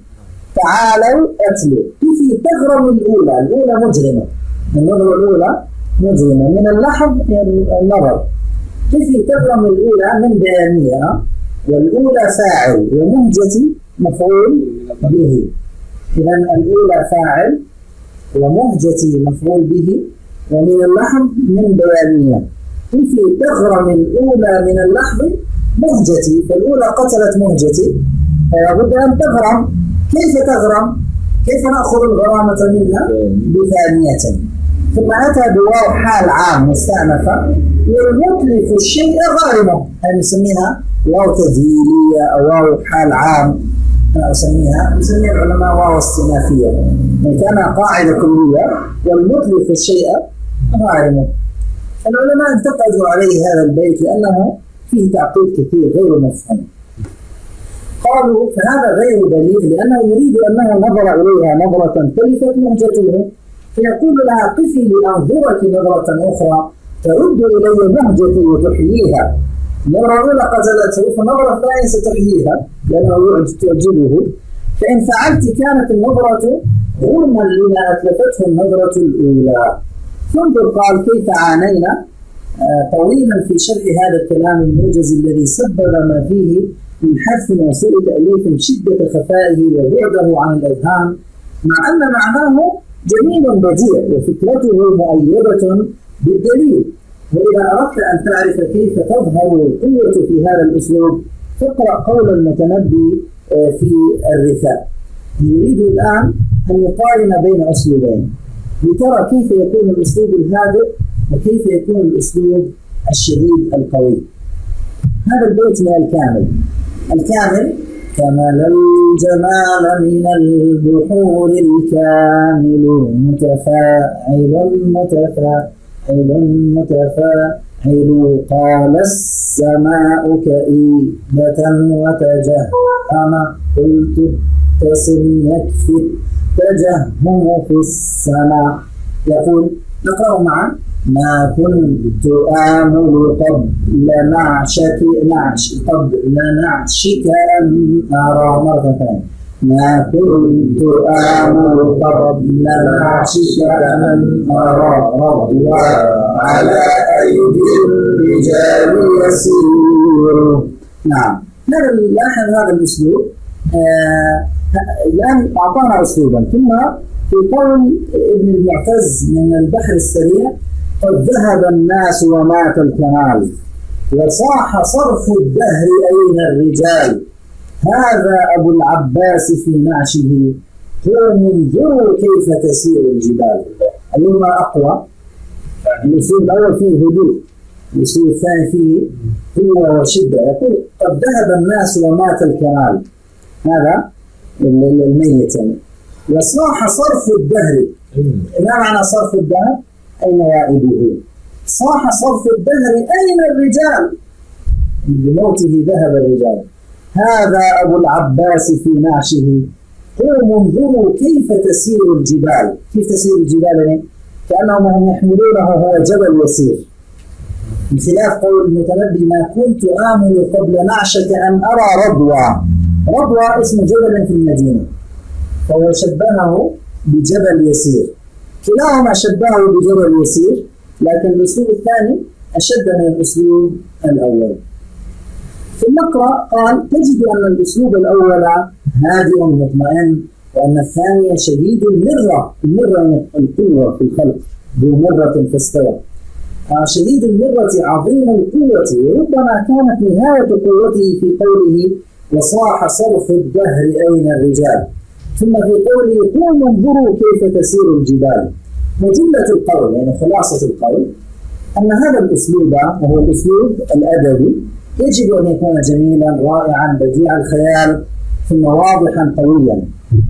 تعالوا أتلوا. كفي تغرم الأولى مجرمة، النظرة الأولى مجرمة، من اللحظ النظر. كفي تغرم الأولى من بيانية، والأولى فاعل ومهجتي مفعول به، إذن الأولى فاعل ومهجتي مفعول به، ومن اللحظ من بيانية. كيف تغرم الأولى من اللحظ مهجتي، فالأولى قتلت مهجتي فلا بد أن تغرم. كيف تغرم؟ كيف نأخذ الغرامة منها؟ بثانية. ثم أتى بواو حال عام مستأنفة، والمتلف الشيء غارمه، هذه نسميها واو تذييلية أو واو حال عام، أنا أسميها العلماء واو استئنافية، إن كان قاعدة كلية والمتلف الشيء غارمه. العلماء انتقدوا عليه هذا البيت لأنه فيه تعقيد كثير غير مفهوم. قالوا فهذا غير دليل، لأنه يريد أنه نظر إليها نظرة تلفت مهجته، فيقول لها قفي لأنظرك نظرة أخرى ترد إلي مهجتي وتحييها. النظرة الأولى قتلته، فالنظرة الثانية ستحييها لأنه تعجبه، فإن فعلت كانت النظرة غرما لما أتلفته النظرة الأولى. فانظر قال كيف عانينا طويلا في شرح هذا الكلام الموجز الذي سبب ما فيه من حذف وسوء تأليف شدة خفائه وبعده عن الأذهان، مع أن معناه جميل بديع وفكرته مؤيدة بالدليل. وإذا أردت أن تعرف كيف تظهر القوة في هذا الأسلوب فاقرأ قول المتنبي في الرثاء. يريد الآن أن يقارن بين أسلوبين لترى كيف يكون الأسلوب الهادئ وكيف يكون الأسلوب الشديد القوي. هذا البيت من الكامل كمل الجمال من البحور الكامل متفاعل قال السماء كئيبة وتجهم قلت ابتسم يكفي تجهم في السماء. يقول نقرأ معا ما كنت آمل قبل نعشك أن أرى مرة ثانية ما كنت آمل قبل نعشك أن أرى رضوى على أيدي الرجال يسير. نعم، لاحظ هذا الأسلوب. الآن أعطانا أسلوبا، ثم في قول ابن المعتز من البحر السريع: قد ذهب الناس ومات الكمال وصاح صرف الدهر أين الرجال، هذا أبو العباس في نعشه، قوموا انظروا كيف تسير الجبال. أيهما أقوى؟ الأسلوب الأول فيه هدوء، الأسلوب الثاني فيه قوة وشدة. يقول قد ذهب الناس ومات الكمال، هذا الميت، وصاح صرف الدهر. ما معنى صرف الدهر؟ أين يائبه؟ صاح صرف الدهر أين الرجال؟ بموته ذهب الرجال. هذا أبو العباس في نعشه، قوموا انظروا كيف تسير الجبال. كيف تسير الجبال؟ يعني كأنهم هم يحملونه هو جبل يسير، بخلاف قول المتنبي: ما كنت آمل قبل نعشك أن أرى رضوى. رضوى اسم جبل في المدينة، فهو شبهه بجبل يسير. كلاهما شبهه بجبل يسير، لكن الأسلوب الثاني أشد من الأسلوب الأول. في المقرأ قال: تجد أن الأسلوب الأول هادئ مطمئن، وأن الثاني شديد المرة. المرة القوة في الخلق، ذو مرة فاستوى. شديد المرة عظيم القوة، وربما كانت نهاية قوته في قوله: وصاح صرف الدهر أين الرجال. ثم في قوله: قوموا انظروا كيف تسير الجبال. وجملة القول، يعني خلاصة القول، أن هذا الأسلوب وهو الأسلوب الأدبي يجب أن يكون جميلا رائعا بديع الخيال، ثم واضحا قويا.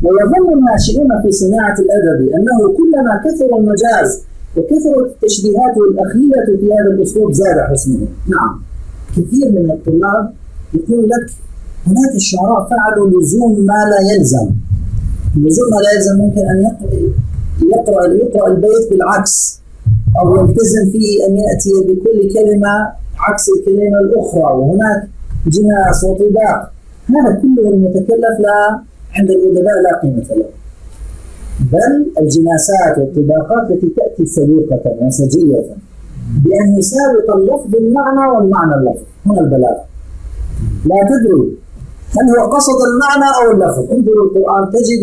ويظن الناشئون في صناعة الأدب أنه كلما كثر المجاز وكثرت التشبيهات والأخيلة في هذا الأسلوب زاد حسنه. نعم، كثير من الطلاب يقول لك: هناك الشعراء فعلوا لزوم ما لا يلزم. لزوم ما لا يلزم ممكن أن يقرأ البيت بالعكس، أو يلتزم فيه أن يأتي بكل كلمة عكس الكلمة الأخرى، وهناك جناس وطباق. هذا كله المتكلف لا عند الأدباء لا قيمة له، بل الجناسات والطباقات التي تأتي سليقة وسجية بأن يسابق اللفظ المعنى والمعنى اللفظ. هنا البلاغة، لا تدري هل هو قصد المعنى أو اللفظ. انظروا القرآن تجد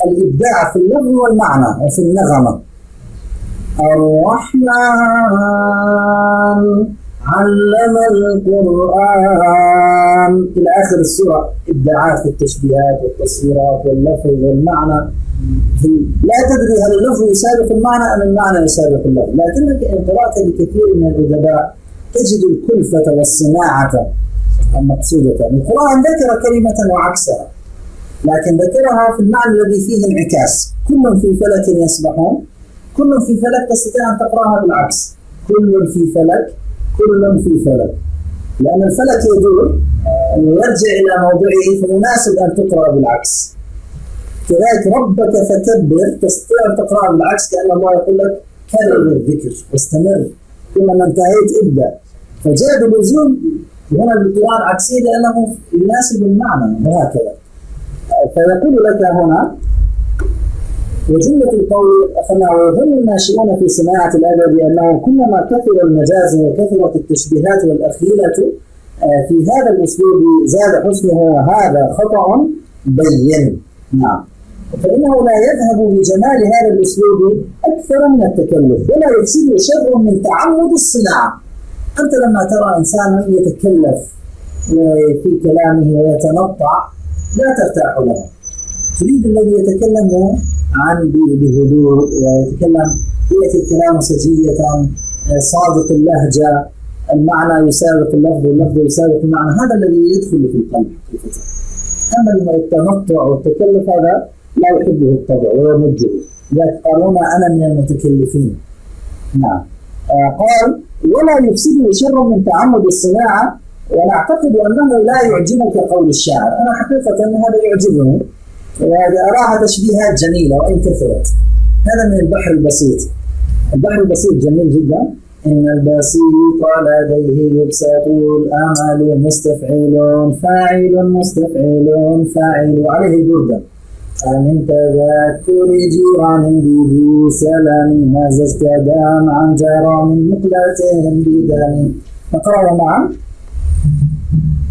الإبداع في اللفظ والمعنى وفي النغمة. الرحمن علم القرآن إلى آخر السورة، إبداعات في التشبيهات والتصويرات واللفظ والمعنى. لا تدري هل اللفظ يسابق المعنى أم المعنى يسابق اللفظ. لكنك إن قرأت لكثير من الأدباء تجد الكلفة والصناعة المقصودة. القرآن ذكر كلمة وعكسها، لكن ذكرها في المعنى الذي فيه انعكاس. كل في فلك يسبحون، كل في فلك تستطيع أن تقرأها بالعكس. كل في فلك، كل في فلك، لأن الفلك يدور ويرجع إلى موضعه، فمناسب أن تقرأ بالعكس. كذلك ربك فكبر تستطيع أن تقرأ بالعكس، كأن الله يقول لك كرر الذكر واستمر، كلما انتهيت ابدأ. فجاء بلزوم هنا القراءة العكسية لأنه يناسب المعنى، وهكذا. فيقول لك هنا: وجملة القول ويظن الناشئون في صناعة الأدب أنه كلما كثر المجاز وكثرت التشبيهات والأخيلة في هذا الأسلوب زاد حسنه، وهذا خطأ بين. نعم، فإنه لا يذهب بجمال هذا الأسلوب أكثر من التكلف، ولا يفسد شر من تعمد الصناعة. أنت لما ترى إنسانا يتكلف في كلامه ويتنطع لا ترتاح له. تريد الذي يتكلم عن بهدوء ويتكلم يأتي الكلام سجية، صادق اللهجة، المعنى يسابق اللفظ واللفظ يسابق المعنى. هذا الذي يدخل في القلب حقيقة. أما التنطع والتكلف هذا لا يحبه الطبع ويمجه. لذلك قالوا: أنا من المتكلفين. نعم. قال: ولا يفسده شر من تعمد الصناعة، ونعتقد أنه لا يعجبك قول الشاعر. أنا حقيقة أن هذا يعجبني، وأراها تشبيهات جميلة وإن كثرت. هذا من البحر البسيط. البحر البسيط جميل جدا، إن البسيط لديه يبسط الأمل مستفعل فاعل مستفعل فاعل عليه البردة من تذكر جيران به سلام ما زجت دام عن جرام مقلة بدم نقرأ معا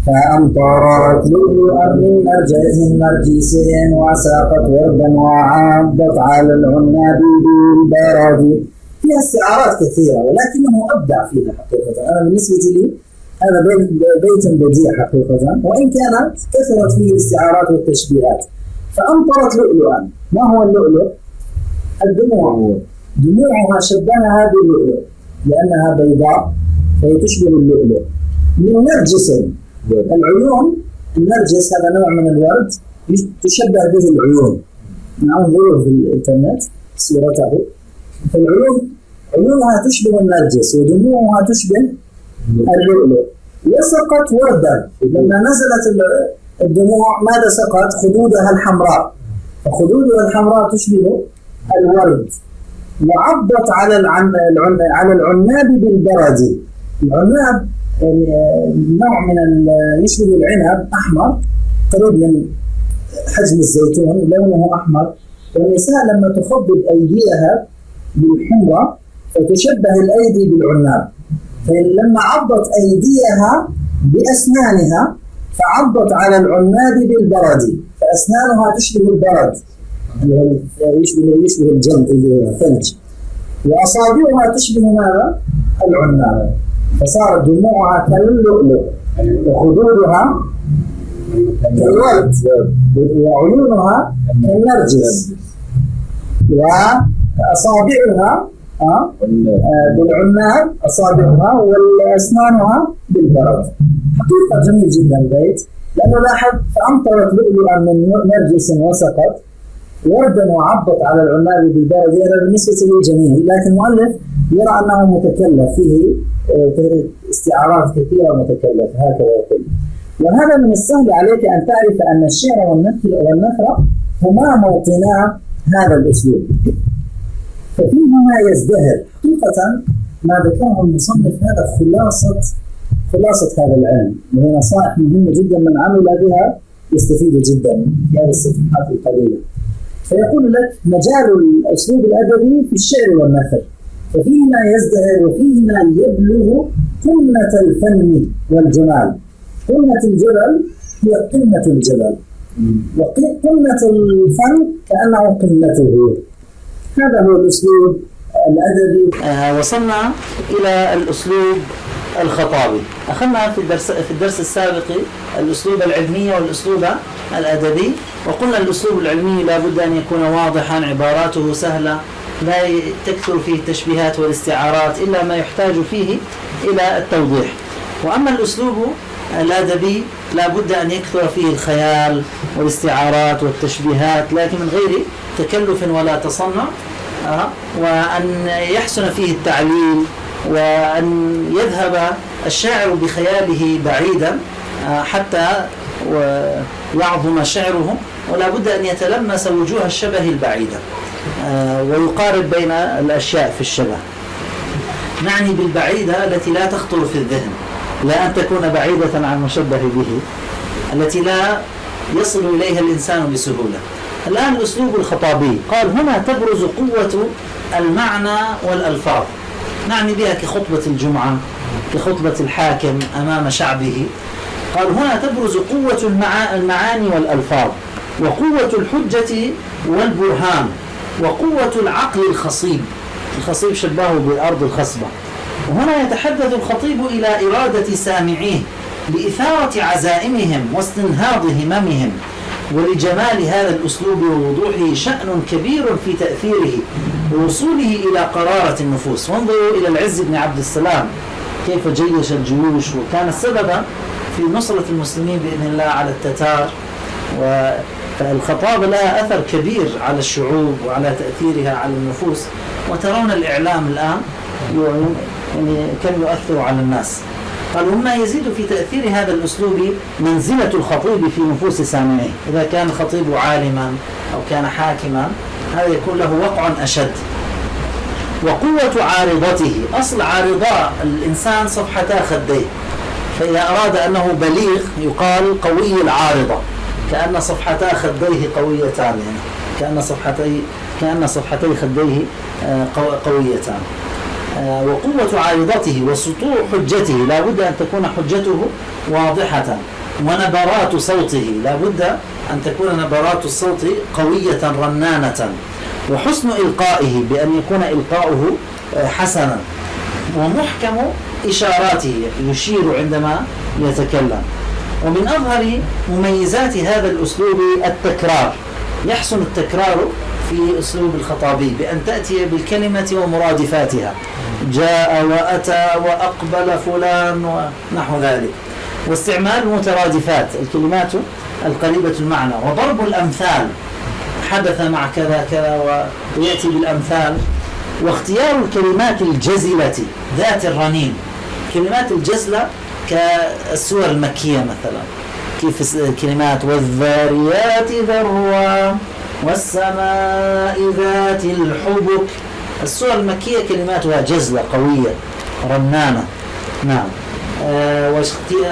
فأمطرت لؤلؤا من نرجس نرجس وساقت وردا وعضت على العناب بالبرد. فيها استعارات كثيرة ولكنه أبدع فيها حقيقة. أنا بالنسبة لي هذا بيت بديع حقيقة، وإن كانت كثرت فيه الاستعارات والتشبيهات. فأمطرت لؤلؤا. ما هو اللؤلؤ؟ الدموع. دموعها شبهها باللؤلؤ لأنها بيضاء فهي تشبه اللؤلؤ. من نرجس، العيون النرجس هذا نوع من الورد تشبه به العيون. ننظر في الإنترنت صورته، فالعيون عيونها تشبه النرجس ودموعها تشبه اللؤلؤ. وسقت وردا، لما نزلت الدموع ماذا سقط؟ خدودها الحمراء، فخدودها الحمراء تشبه الورد. وعضت على العناب بالبرد. العناب نوع من يشبه العنب أحمر قريب من حجم الزيتون لونه أحمر، والنساء لما تخضب أيديها بالحمرة فتشبه الأيدي بالعناب. فلما عضت أيديها بأسنانها فعضت على العناب بالبرد، فأسنانها تشبه البرد يشبه الجلد الثلج، وأصابعها تشبه ماذا؟ العناب. فصارت دموعها كاللؤلؤ وخدودها كالورد وعيونها كالنرجس وأصابعها بالعناب أصابعها وأسنانها بالبرد. حقيقة جميل جدا البيت، لأنه لاحظ فأمطرت لؤلؤا من نرجس وسقط وردا وعضت على العناب بالبرد. هذا بالنسبة لي جميل، لكن المؤلف يرى أنه متكلف فيه استعارات كثيرة ومتكلف هكذا يقول. وهذا من السهل عليك أن تعرف أن الشعر والنثر هما موطنا هذا الأسلوب، ففيهما يزدهر. حقيقة ما ذكره المصنف هذا خلاصة هذا العلم، وهي نصائح مهمة جدا من عمل بها يستفيد جدا في هذه الصفحات القليلة. فيقول لك مجال الأسلوب الأدبي في الشعر والنثر، ففيهما يزدهر وفيهما يبلغ قمة الفن والجمال. قمة الجبل هي قمة الجبل، وقمة الفن كأنه قمته. هذا هو الأسلوب الأدبي. وصلنا إلى الأسلوب الخطابي. أخذنا في الدرس السابق الأسلوب العلمي والأسلوب الأدبي، وقلنا الأسلوب العلمي لا بد أن يكون واضحا، عباراته سهلة، لا تكثر فيه التشبيهات والاستعارات إلا ما يحتاج فيه إلى التوضيح. وأما الأسلوب الأدبي لا بد أن يكثر فيه الخيال والاستعارات والتشبيهات، لكن من غير تكلف ولا تصنع، وأن يحسن فيه التعليل، وأن يذهب الشاعر بخياله بعيدا حتى يعظم شعره، ولا بد أن يتلمس وجوه الشبه البعيدة ويقارب بين الأشياء في الشبه. نعني بالبعيدة التي لا تخطر في الذهن، لا أن تكون بعيدة عن مشبه به، التي لا يصل إليها الإنسان بسهولة. الآن الأسلوب الخطابي قال هنا تبرز قوة المعنى والألفاظ، نعني بها كخطبة الجمعة، كخطبة الحاكم أمام شعبه. قال هنا تبرز قوة المعاني والألفاظ، وقوة الحجة والبرهان، وقوة العقل الخصيب. الخصيب شبهه بالأرض الخصبة. وهنا يتحدث الخطيب إلى إرادة سامعيه لإثارة عزائمهم واستنهاض هممهم. ولجمال هذا الأسلوب ووضوحه شأن كبير في تأثيره ووصوله إلى قرارة النفوس. وانظروا إلى العز بن عبد السلام كيف جيش الجيوش وكان سببا في نصرة المسلمين بإذن الله على التتار. فالخطابة لها أثر كبير على الشعوب وعلى تأثيرها على النفوس. وترون الإعلام الآن يعني كم يؤثر على الناس. قال وما يزيد في تأثير هذا الأسلوب منزلة الخطيب في نفوس سامعيه. إذا كان الخطيب عالما أو كان حاكما هذا يكون له وقع أشد. وقوة عارضته، أصل عارضاء الإنسان صفحتا خديه، فإذا أراد أنه بليغ يقال قوي العارضة، كأن صفحتا خديه قويتان، يعني كأن صفحتي خديه قويتان. وقوة عارضته وسطوع حجته، لا بد أن تكون حجته واضحة، ونبرات صوته، لا بد أن تكون نبرات الصوت قوية رنانة، وحسن إلقائه، بأن يكون إلقاؤه حسنا، ومحكم إشاراته، يشير عندما يتكلم. ومن أظهر مميزات هذا الأسلوب التكرار، يحسن التكرار في أسلوب الخطابي بأن تأتي بالكلمة ومرادفاتها، جاء وأتى وأقبل فلان ونحو ذلك، واستعمال المترادفات، الكلمات القريبة المعنى، وضرب الأمثال، حدث مع كذا كذا ويأتي بالأمثال، واختيار الكلمات الجزلة ذات الرنين. كلمات الجزلة كالسور المكية مثلا، كيف كلمات والذاريات ذروا والسماء ذات الحبك، السور المكية كلماتها جزلة قوية رنانة. نعم.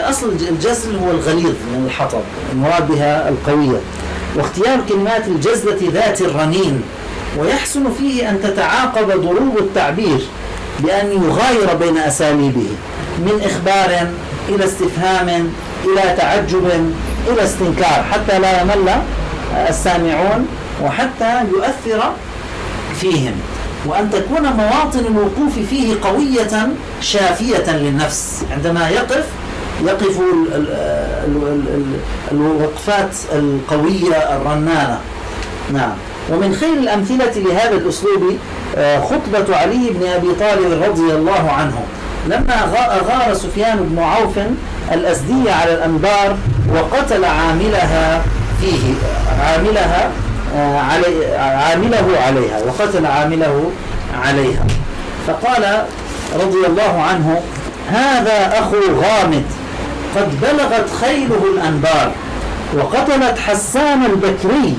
أصل الجزل هو الغليظ من الحطب، المراد بها القوية. واختيار كلمات الجزلة ذات الرنين، ويحسن فيه أن تتعاقب ضروب التعبير بأن يغاير بين أساليبه، من إخبار إلى استفهام إلى تعجب إلى استنكار، حتى لا يمل السامعون وحتى يؤثر فيهم، وأن تكون مواطن الوقوف فيه قوية شافية للنفس، عندما يقف الوقفات القوية الرنانة. نعم. ومن خير الأمثلة لهذا الأسلوب خطبة علي بن أبي طالب رضي الله عنه، لما أغار سفيان بن عوف الأسدي على الأنبار وقتل عامله عليها، فقال رضي الله عنه: هذا أخو غامد قد بلغت خيله الأنبار وقتلت حسان البكري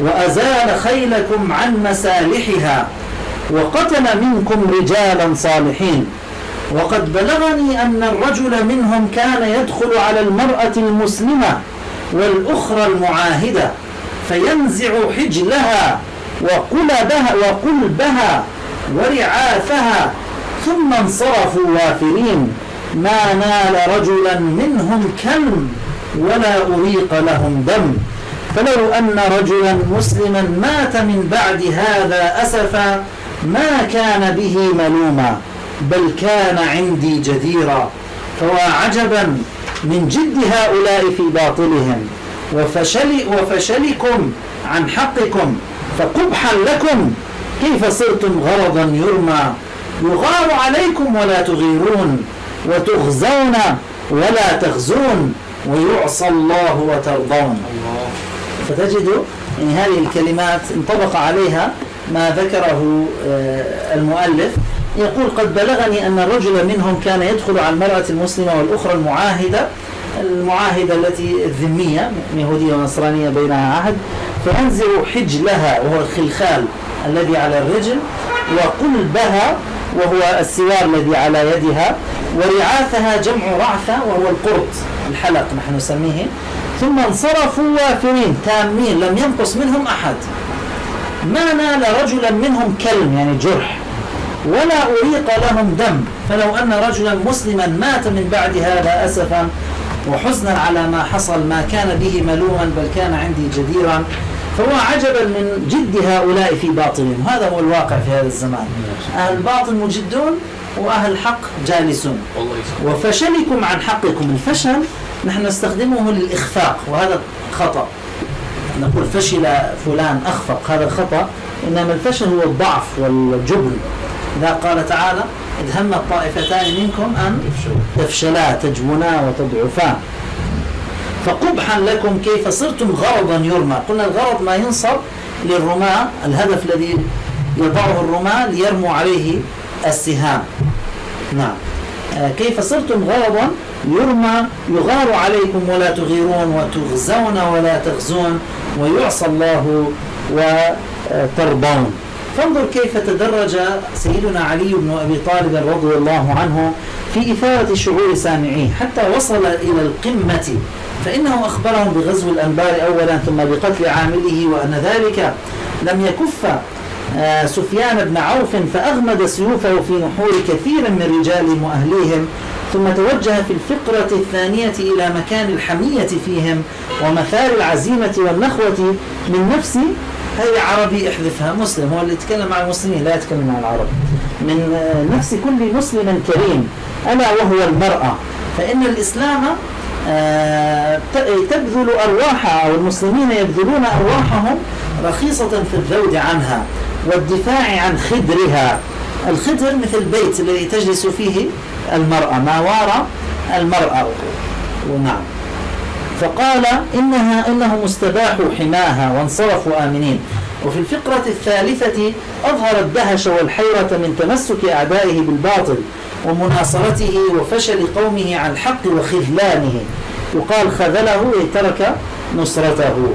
وأزال خيلكم عن مسالحها وقتل منكم رجالا صالحين، وقد بلغني أن الرجل منهم كان يدخل على المرأة المسلمة والأخرى المعاهدة فينزع حجلها وقلبها ورعاثها ثم انصرفوا وافرين، ما نال رجلا منهم كلم ولا أريق لهم دم، فلو أن رجلا مسلما مات من بعد هذا أسفا ما كان به ملوما، بل كان عندي جديرا، فواعجبا من جد هؤلاء في باطلهم وفشلكم عن حقكم، فقبحا لكم كيف صرتم غرضا يرمى، يغار عليكم ولا تغيرون، وتغزون ولا تغزون، ويعصى الله وترضون. فتجد أن هذه الكلمات انطبق عليها ما ذكره المؤلف، يقول: قد بلغني أن الرجل منهم كان يدخل على المرأة المسلمة والأخرى المعاهدة التي الذمية يهودية ونصرانية بينها عهد، فينزع حجلها وهو الخلخال الذي على الرجل، وقلبها وهو السوار الذي على يدها، ورعاثها جمع رعثة وهو القرط الحلق نحن نسميه، ثم انصرفوا وافرين تامين لم ينقص منهم أحد، ما نال رجلا منهم كلم يعني جرح ولا أريق لهم دم، فلو أن رجلا مسلما مات من بعد هذا أسفا وحزنا على ما حصل ما كان به ملوما بل كان عندي جديرا، فهو عجبا من جد هؤلاء في باطلهم. هذا هو الواقع في هذا الزمان، أهل الباطل مجدون وأهل الحق جالسون. وفشلكم عن حقكم، الفشل نحن نستخدمه للإخفاق وهذا خطأ، نقول فشل فلان أخفق، هذا خطأ، إنما الفشل هو الضعف والجبن. إذا قال تعالى: إذ هم الطائفتان منكم أن تفشلا تجبنا وتضعفا، فقبحا لكم كيف صرتم غرضا يرمى. قلنا الغرض ما ينصب للرماة، الهدف الذي يضعه الرماة ليرموا عليه السهام. نعم. كيف صرتم غرضا يرمى، يغار عليكم ولا تغيرون، وتغزون ولا تغزون، ويعصى الله وترضون. فانظر كيف تدرج سيدنا علي بن أبي طالب رضي الله عنه في إثارة شعور سامعيه حتى وصل إلى القمة، فإنه أخبرهم بغزو الأنبار أولا ثم بقتل عامله، وأن ذلك لم يكف سفيان بن عوف فأغمد سيوفه في نحور كثير من رجالهم وأهليهم، ثم توجه في الفقرة الثانية إلى مكان الحمية فيهم ومثار العزيمة والنخوة من نفس هذا عربي احذفها مسلم، هو اللي يتكلم مع المسلمين لا يتكلم مع العرب، من نفس كل مسلم كريم ألا وهو المرأة، فإن الإسلام تبذل أرواحها أو المسلمين يبذلون أرواحهم رخيصة في الذود عنها والدفاع عن خدرها. الخدر مثل البيت الذي تجلس فيه المرأة، ما وراء المرأة. ونعم، فقال إنه مستباح حماها وانصرفوا آمنين. وفي الفقرة الثالثة أظهر الدهش والحيرة من تمسك أعدائه بالباطل ومناصرته وفشل قومه عن الحق وخذلانه، يقال خذله ترك نصرته.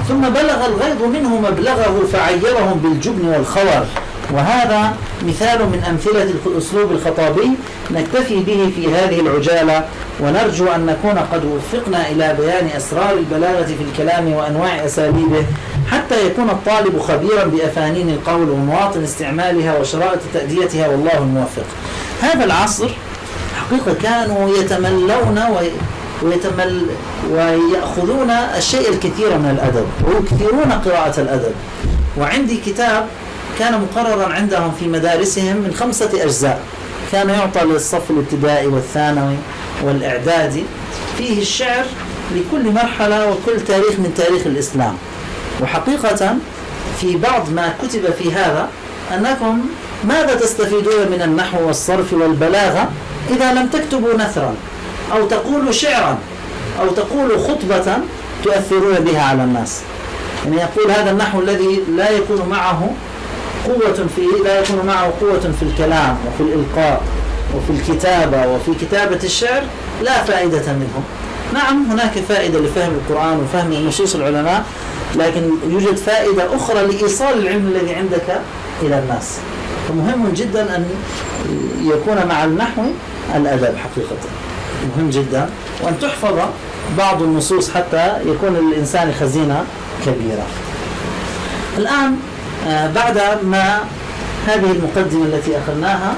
ثم بلغ الغيظ منه مبلغه فعيرهم بالجبن والخور، وهذا مثال من أمثلة الأسلوب الخطابي نكتفي به في هذه العجالة، ونرجو أن نكون قد وفقنا إلى بيان أسرار البلاغة في الكلام وأنواع أساليبه، حتى يكون الطالب خبيرا بأفانين القول ومواطن استعمالها وشرائط تأديتها، والله الموفق. هذا العصر حقيقة كانوا يتملون ويأخذون الشيء الكثير من الأدب ويكثرون قراءة الأدب. وعندي كتاب كان مقررا عندهم في مدارسهم من 5 أجزاء، كان يعطى للصف الابتدائي والثانوي والإعدادي، فيه الشعر لكل مرحلة وكل تاريخ من تاريخ الإسلام. وحقيقة في بعض ما كتب في هذا أنكم ماذا تستفيدون من النحو والصرف والبلاغة إذا لم تكتبوا نثرا أو تقولوا شعرا أو تقولوا خطبة تؤثرون بها على الناس. يعني يقول هذا النحو الذي لا يكون معه قوة في الكلام وفي الإلقاء وفي الكتابة وفي كتابة الشعر لا فائدة منه. نعم هناك فائدة لفهم القرآن وفهم نصوص العلماء، لكن يوجد فائدة أخرى لإيصال العلم الذي عندك إلى الناس. فمهم جدا أن يكون مع النحو الأدب، حقيقة مهم جدا، وأن تحفظ بعض النصوص حتى يكون للإنسان خزينة كبيرة. الآن بعد ما هذه المقدمة التي أخذناها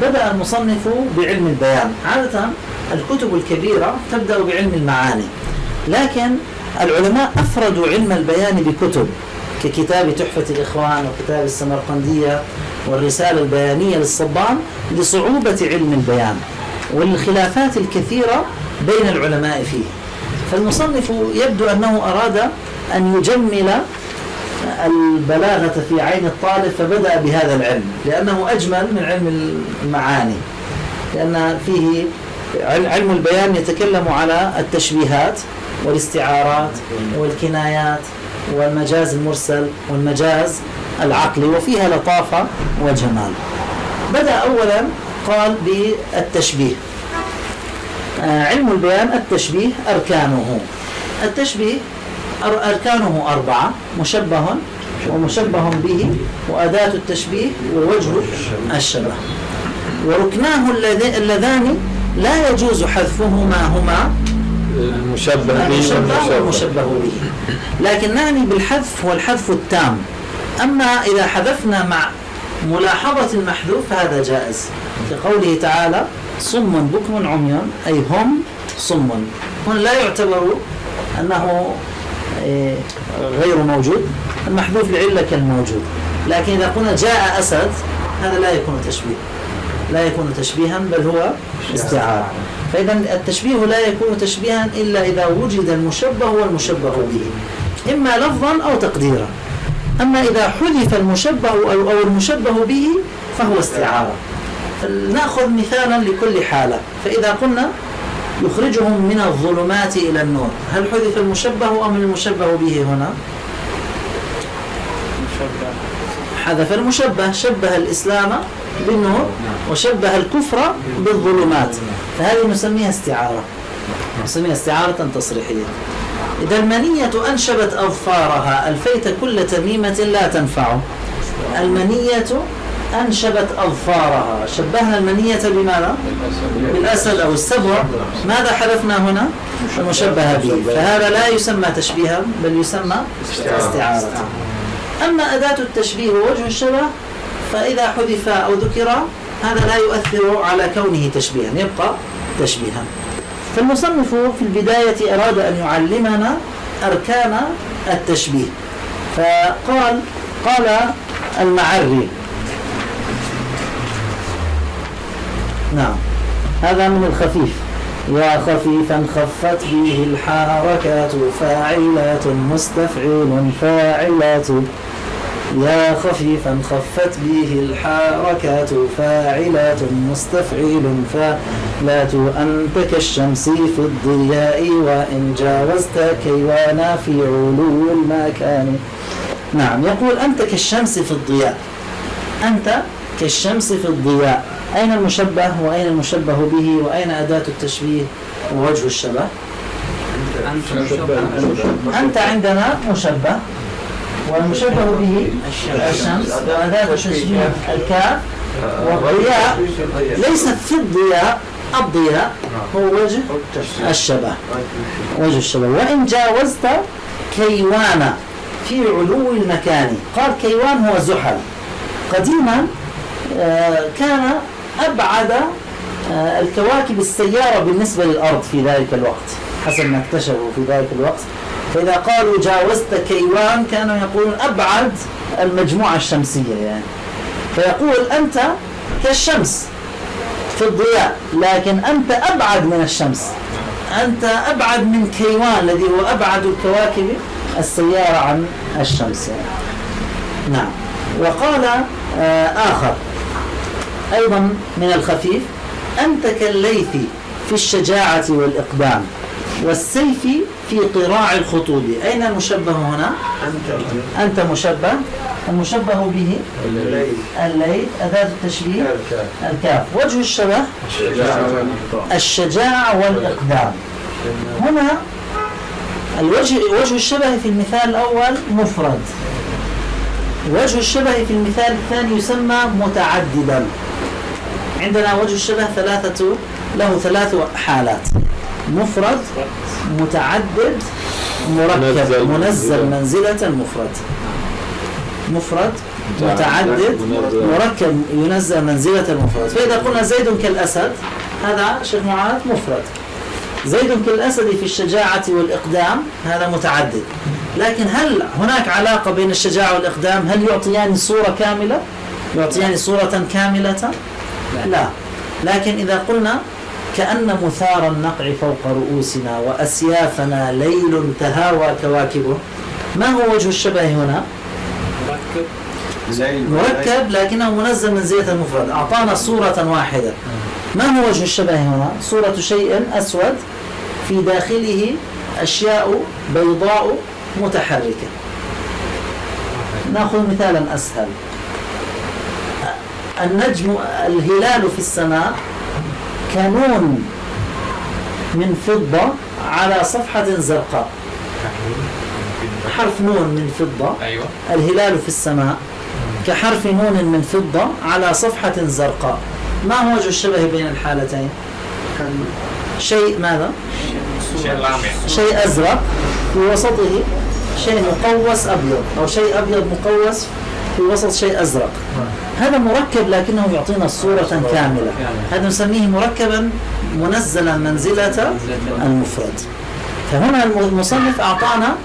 بدأ المصنف بعلم البيان. عادة الكتب الكبيرة تبدأ بعلم المعاني، لكن العلماء أفردوا علم البيان بكتب ككتاب تحفة الإخوان وكتاب السمرقندية والرسالة البيانية للصبان لصعوبة علم البيان والخلافات الكثيرة بين العلماء فيه. فالمصنف يبدو أنه أراد أن يجمل البلاغة في عين الطالب، فبدأ بهذا العلم لأنه أجمل من علم المعاني، لأن فيه علم البيان يتكلم على التشبيهات والاستعارات والكنايات والمجاز المرسل والمجاز العقلي، وفيها لطافة وجمال. بدأ أولا قال بالتشبيه. علم البيان التشبيه أركانه. التشبيه أركانه 4: مشبه ومشبه به وأداة التشبيه ووجه الشبه. وركناه اللذان لا يجوز حذفهما هما المشبه والمشبه به، لكن نعني بالحذف هو الحذف التام. أما إذا حذفنا مع ملاحظة المحذوف هذا جائز، كقوله تعالى صم بكم عمي، أي هم صم. هنا لا يعتبر أنه غير موجود، المحذوف لعلة كالموجود. لكن إذا قلنا جاء أسد هذا لا يكون تشبيها بل هو استعارة. فإذا التشبيه لا يكون تشبيها إلا إذا وجد المشبه والمشبه به، إما لفظا أو تقديرا. أما إذا حذف المشبه أو المشبه به فهو استعارة. نأخذ مثالا لكل حالة. فإذا قلنا يخرجهم من الظلمات إلى النور، هل حذف المشبه أم المشبه به هنا؟ حذف المشبه، شبه الإسلام بالنور وشبه الكفر بالظلمات، فهذه نسميها استعارة، نسميها استعارة تصريحية. إذا المنية أنشبت أظفارها ألفيت كل تميمة لا تنفع، المنية أنشبت أظفارها. شبهنا المنية بماذا؟ بالأسد أو السبع. ماذا حذفنا هنا؟ المشبه به. فهذا لا يسمى تشبيها بل يسمى استعارة. أما أداة التشبيه ووجه الشبه فإذا حذف أو ذكر هذا لا يؤثر على كونه تشبيها، يبقى تشبيها. فالمصنف في البداية أراد أن يعلمنا أركان التشبيه، قال المعري، نعم هذا من الخفيف: يا خفيفا خفت به الحركات فاعلات مستفعيل فاعلات. يا خفيفا خفت به الحركات فاعلات مستفعيل فاعلات. أنت كالشمس في الضياء وإن جاوزت كيوانا في علو المكان. نعم، يقول أنت كالشمس في الضياء. أنت كالشمس في الضياء. أين المشبه وأين المشبه به وأين أداة التشبيه ووجه الشبه؟ أنت عندنا مشبه، والمشبه به الشمس، وأداة التشبيه الكاف. والضياء ليس في الضياء، الضياء هو وجه الشبه، وجه الشبه. وإن جاوزت كيوانا في علو المكان. قال كيوان هو زحل. قديما كان أبعد الكواكب السيارة بالنسبة للأرض في ذلك الوقت حسب ما اكتشفوا في ذلك الوقت. فإذا قالوا جاوزت كيوان كانوا يقولون أبعد المجموعة الشمسية يعني. فيقول أنت كالشمس في الضياء، لكن أنت أبعد من الشمس، أنت أبعد من كيوان الذي هو أبعد الكواكب السيارة عن الشمس يعني. نعم. وقال آخر أيضا من الخفيف: أنت كالليث في الشجاعة والإقدام والسيف في قراع الخطوب. أين المشبه هنا؟ أنت مشبه، المشبه به الليث، أداة التشبيه الكاف. وجه الشبه الشجاعة والإقدام. هنا وجه الشبه في المثال الأول مفرد، وجه الشبه في المثال الثاني يسمى متعددا. عندنا وجه الشبه له ثلاث حالات: مفرد، متعدد، مركب. منزل منزلة المفرد. مفرد، متعدد، مركب ينزل منزلة المفرد. فإذا قلنا زيد كالأسد، هذا شيخ معاذ مفرد. زيد كالأسد في الشجاعة والإقدام، هذا متعدد. لكن هل هناك علاقة بين الشجاعة والإقدام؟ هل يعطيان صورة كاملة؟ يعطيان صورة كاملة؟ لا. لكن إذا قلنا كأن مثار النقع فوق رؤوسنا وأسيافنا ليل تهاوى كواكبه، ما هو وجه الشبه هنا؟ مركب لكنه منزل منزلة المفرد، أعطانا صورة واحدة. ما هو وجه الشبه هنا؟ صورة شيء أسود في داخله أشياء بيضاء متحركة. نأخذ مثالا أسهل: النجم، الهلال في السماء كنون من فضة على صفحة زرقاء. حرف نون من فضة. الهلال في السماء كحرف نون من فضة على صفحة زرقاء. ما هو وجه الشبه بين الحالتين؟ شيء ماذا؟ شيء أزرق في وسطه شيء مقوس أبيض، أو شيء أبيض مقوس في وسط شيء أزرق. هذا مركب لكنه يعطينا صورة كاملة. هذا نسميه مركبا منزلا منزلة المفرد. فهنا المصنف أعطانا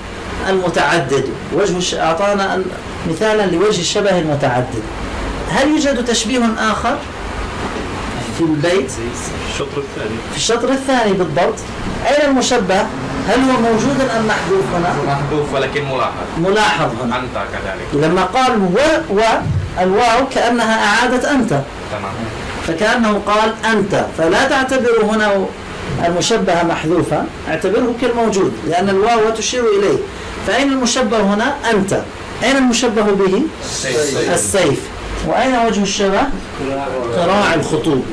المتعدد، أعطانا مثالا لوجه الشبه المتعدد. هل يوجد تشبيه آخر في البيت؟ في الشطر الثاني بالضبط. أين المشبه؟ هل هو موجود أم محذوف هنا؟ محذوف ولكن ملاحظ هنا. أنت كذلك. لما قال والواو كأنها أعادت أنت. تمام. فكأنه قال أنت، فلا تعتبر هنا المشبه محذوفا، اعتبره كالموجود لأن الواو تشير إليه. فأين المشبه هنا؟ أنت. أين المشبه به؟ السيف. وأين وجه الشبه؟ قراع الخطوب.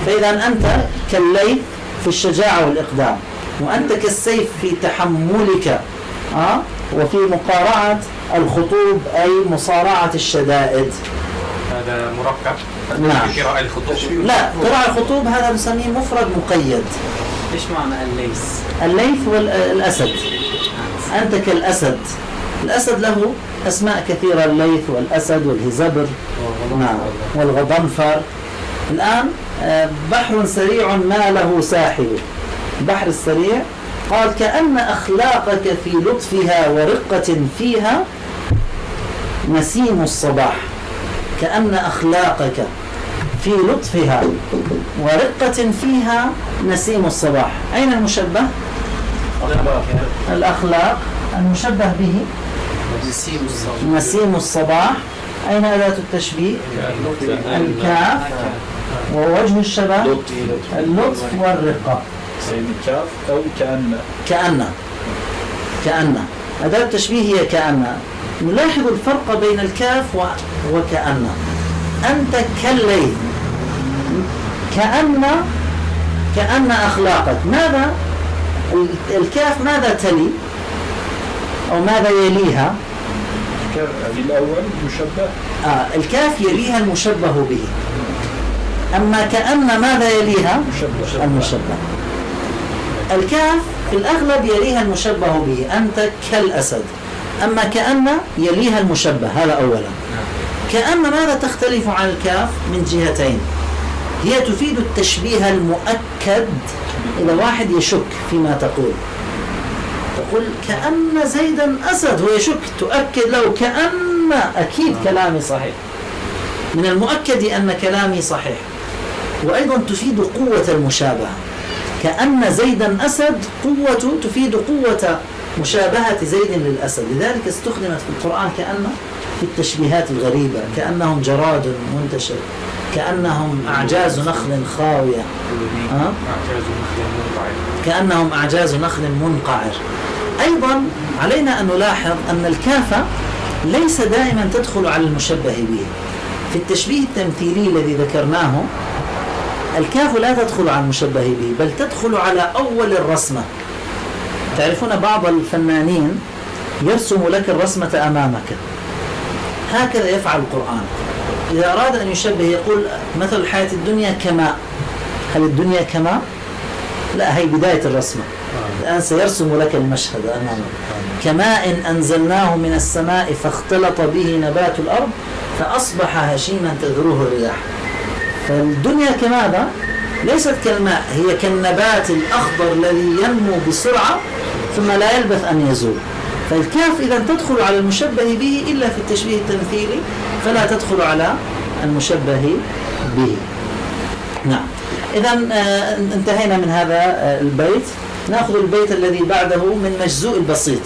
فإذا أنت كالليث في الشجاعة والإقدام، وأنت كالسيف في تحملك وفي مقارعة الخطوب أي مصارعة الشدائد. هذا مركب. نعم. قراءة الخطوب. لا، قراءة الخطوب هذا نسميه مفرد مقيد. ايش معنى الليث؟ الليث والأسد. أنت كالأسد. الأسد له أسماء كثيرة، الليث والأسد والهزبر والغضنفر. الآن بحر سريع ما له ساحل. البحر السريع قال كأن أخلاقك في لطفها ورقة فيها نسيم الصباح. كأن أخلاقك في لطفها ورقة فيها نسيم الصباح. أين المشبه؟ الأخلاق. المشبه به نسيم الصباح. أين أداة التشبيه؟ الكاف. ووجه الشبه اللطف والرقة. كاف أو كأن أداة التشبيه هي كأن. نلاحظ الفرق بين الكاف وكأن. أنت كالليث، كأن أخلاقك. ماذا الكاف ماذا تلي أو ماذا يليها؟ في الأول مشبه. الكاف يليها المشبه به. أما كأن ماذا يليها؟ المشبه. الكاف في الأغلب يليها المشبه به. أنت كالأسد. أما كأن يليها المشبه. هذا أولا. كأن ماذا تختلف عن الكاف؟ من جهتين. هي تفيد التشبيه المؤكد. إذا واحد يشك فيما تقول كأن زيدا أسد، هو يشك، تؤكد له كأن أكيد كلامي صحيح، من المؤكد أن كلامي صحيح. وأيضا تفيد قوة المشابهة. كأن زيدا أسد تفيد قوة مشابهة زيد للأسد. لذلك استخدمت في القرآن كأن في التشبيهات الغريبة. كأنهم جراد منتشر، كأنهم أعجاز نخل خاوية، كأنهم أعجاز نخل منقعر. أيضا علينا أن نلاحظ أن الكاف ليس دائما تدخل على المشبه به. في التشبيه التمثيلي الذي ذكرناه الكاف لا تدخل على المشبه به، بل تدخل على أول الرسمة. تعرفون بعض الفنانين يرسم لك الرسمة أمامك، هكذا يفعل القرآن. إذا أراد أن يشبه يقول مثل الحياة الدنيا كماء. هل الدنيا كماء؟ لا، هي بداية الرسمة. الآن سيرسم لك المشهد أمامك. كماء أنزلناه من السماء فاختلط به نبات الأرض فأصبح هشيما تذروه الرياح. فالدنيا كماذا؟ ليست كالماء، هي كالنبات الأخضر الذي ينمو بسرعة ثم لا يلبث أن يزول. فالكاف إذا تدخل على المشبه به إلا في التشبيه التمثيلي، فلا تدخل على المشبه به. نعم. إذا انتهينا من هذا البيت. نأخذ البيت الذي بعده من مجزوء البسيط.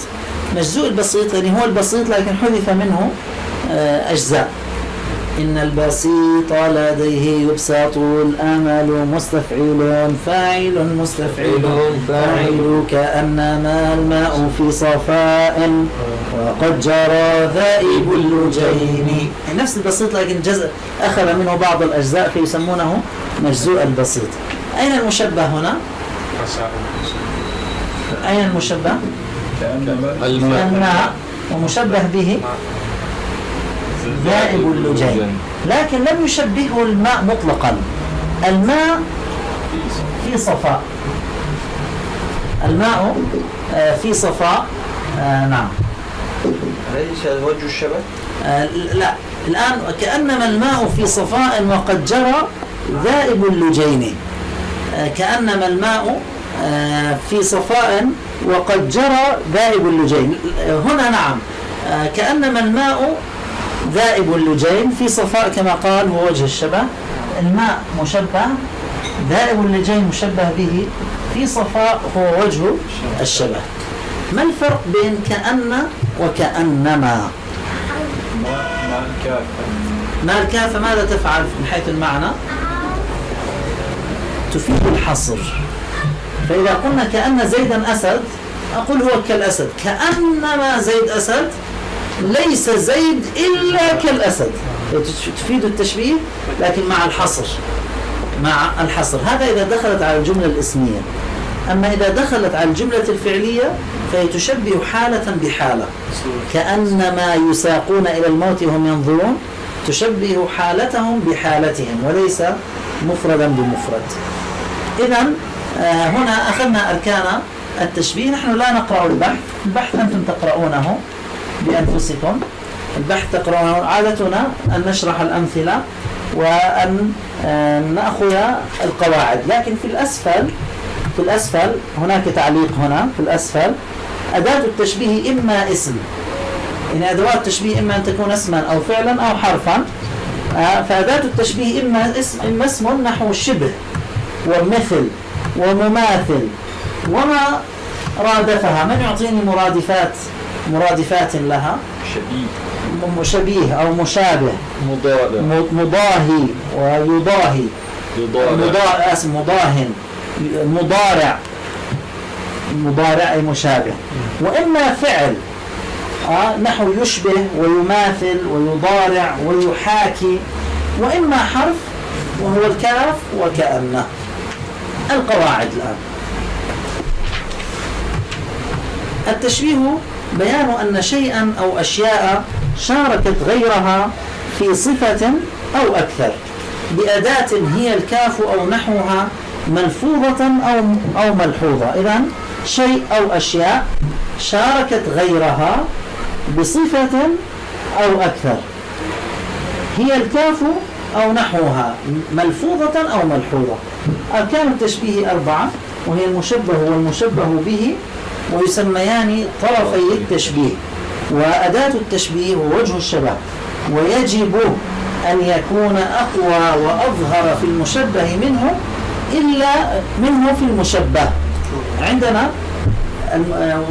مجزوء البسيط يعني هو البسيط لكن حذف منه أجزاء. إن البسيط لديه يبسط الأمل مستفعل فاعل مستفعل فاعل كأنما الماء في صفاء وقد جرى ذائب اللجين. نفس البسيط لكن جزء أخذ منه بعض الأجزاء فيسمونه مجزوء البسيط. أين المشبه هنا؟ أين المشبه؟ الماء ومشبه به ذائب اللجين، لكن لم يشبهه الماء مطلقا. الماء في صفاء. الماء في صفاء. نعم. ليس وجه الشبه؟ لا، الآن كأنما الماء في صفاء وقد جرى ذائب اللجين. كأنما الماء في صفاء وقد جرى ذائب اللجين. هنا نعم، كأنما الماء ذائب اللجين في صفاء كما قال هو وجه الشبه. الماء مشبه، ذائب اللجين مشبه به، في صفاء هو وجه الشبه. ما الفرق بين كأن وكأنما؟ ما الكاف ماذا تفعل من حيث المعنى؟ تفيد الحصر. فإذا قلنا كأن زيدا أسد أقول هو كالأسد. كأنما زيد أسد ليس زيد إلا كالأسد. تفيد التشبيه لكن مع الحصر. هذا إذا دخلت على الجملة الاسمية. أما إذا دخلت على الجملة الفعلية فهي تشبه حالة بحالة، كأنما يساقون إلى الموت وهم ينظرون، تشبه حالتهم بحالتهم وليس مفردا بمفرد. إذن هنا أخذنا أركان التشبيه. نحن لا نقرأ البحث أنتم تقرؤونه بأنفسكم. البحث تقرؤونه. عادتنا أن نشرح الأمثلة وأن نأخذ القواعد، لكن في الأسفل هناك تعليق هنا في الأسفل. أداة التشبيه إما اسم، يعني أدوات التشبيه إما أن تكون اسما أو فعلا أو حرفا. فأداة التشبيه إما اسم نحو شبه ومثل ومماثل وما رادفها. من يعطيني مرادفات لها؟ شبيه أو مشابه، مضاهي ويضاهي، مضاهن، مضارع أي مشابه. وإما فعل نحو يشبه ويماثل ويضارع ويحاكي. وإما حرف وهو الكاف وكأنه. القواعد الآن. التشبيه بيان أن شيئا أو أشياء شاركت غيرها في صفة أو أكثر بأداة هي الكاف أو نحوها ملفوظة أو ملحوظة. إذن شيء أو أشياء شاركت غيرها بصفة أو أكثر، هي الكاف أو نحوها ملفوظة أو ملحوظة. أركان التشبيه 4، وهي المشبه والمشبه به، ويسميان طرفي التشبيه. وأداة التشبيه ووجه الشبه، ويجب أن يكون أقوى وأظهر في المشبه منه في المشبه. عندنا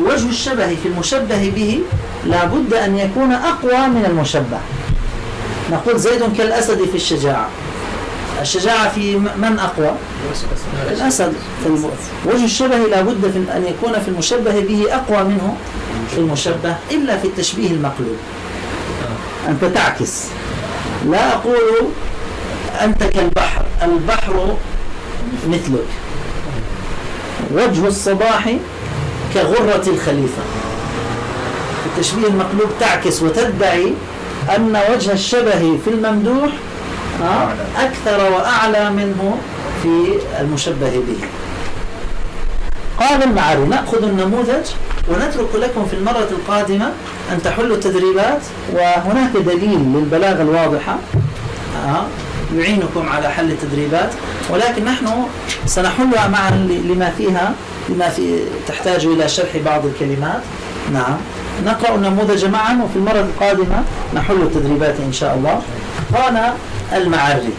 وجه الشبه في المشبه به لا بد أن يكون أقوى من المشبه. نقول زيد كالأسد في الشجاعة. الشجاعة في من أقوى؟ الأسد. وجه الشبه لا بد أن يكون في المشبه به أقوى منه في المشبه، إلا في التشبيه المقلوب. أنت تعكس. لا أقول أنت كالبحر، البحر مثلك. وجه الصباح كغرة الخليفة. في التشبيه المقلوب تعكس وتدعي أن وجه الشبه في الممدوح أكثر وأعلى منه في المشبه به. قال المعري. نأخذ النموذج ونترك لكم في المرة القادمة أن تحلوا التدريبات، وهناك دليل للبلاغة الواضحة يعينكم على حل التدريبات، ولكن نحن سنحلها معا لما تحتاج إلى شرح بعض الكلمات. نعم، نقرأ النموذج معا، وفي المرة القادمة نحل التدريبات إن شاء الله. قال المعري.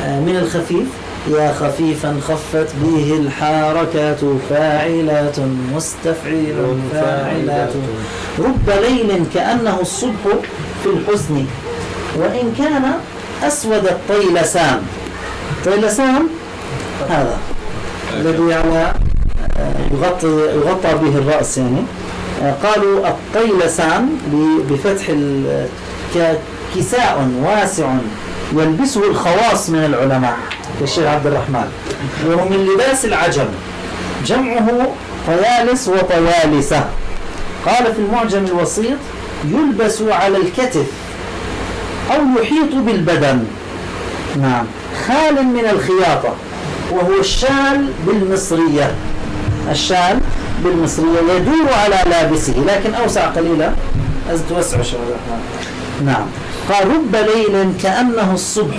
من الخفيف: يا خفيفا خفت به الحركات فاعلات مستفعل فاعلات، رب ليل كأنه الصبح في الحسن وإن كان أسود الطيلسان. طيلسان هذا الذي على يغطى به الرأس، يعني قالوا الطيلسان بفتح كساء واسع يلبسه الخواص من العلماء كالشيخ عبد الرحمن، وهو من لباس العجم، جمعه طيالس وطيالسة. قال في المعجم الوسيط: يلبس على الكتف أو يحيط بالبدن. نعم، خال من الخياطة، وهو الشال بالمصرية. الشال بالمصرية يدور على لابسه، لكن أوسع قليلا. توسع شيخ عبد الرحمن. نعم. قال: رب ليل كأنه الصبح،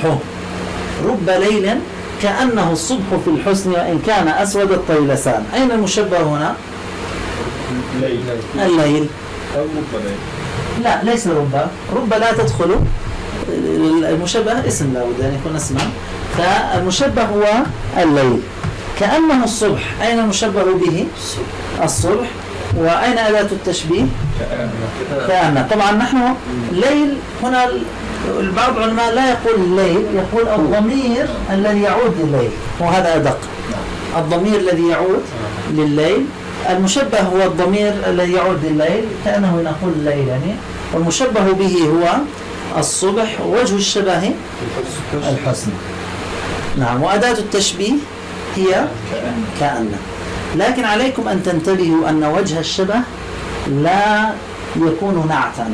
رب ليل كأنه الصبح في الحسن وإن كان أسود الطيلسان. أين المشبه هنا؟ الليل. لا، ليس رب لا تدخل. المشبه اسم لا بد أن يكون اسما، فالمشبه هو الليل. كأنه الصبح، أين المشبه به؟ الصبح. وأين أداة التشبيه؟ كأن. طبعا نحن ليل هنا البعض العلماء لا يقول الليل، يقول الضمير الذي يعود لليل، وهذا أدق. الضمير الذي يعود لليل، المشبه هو الضمير الذي يعود لليل، كأنه نقول الليل يعني، والمشبه به هو الصبح، وجه الشبه الحسن. نعم. وأداة التشبيه هي كأن. لكن عليكم أن تنتبهوا أن وجه الشبه لا يكون نعتا،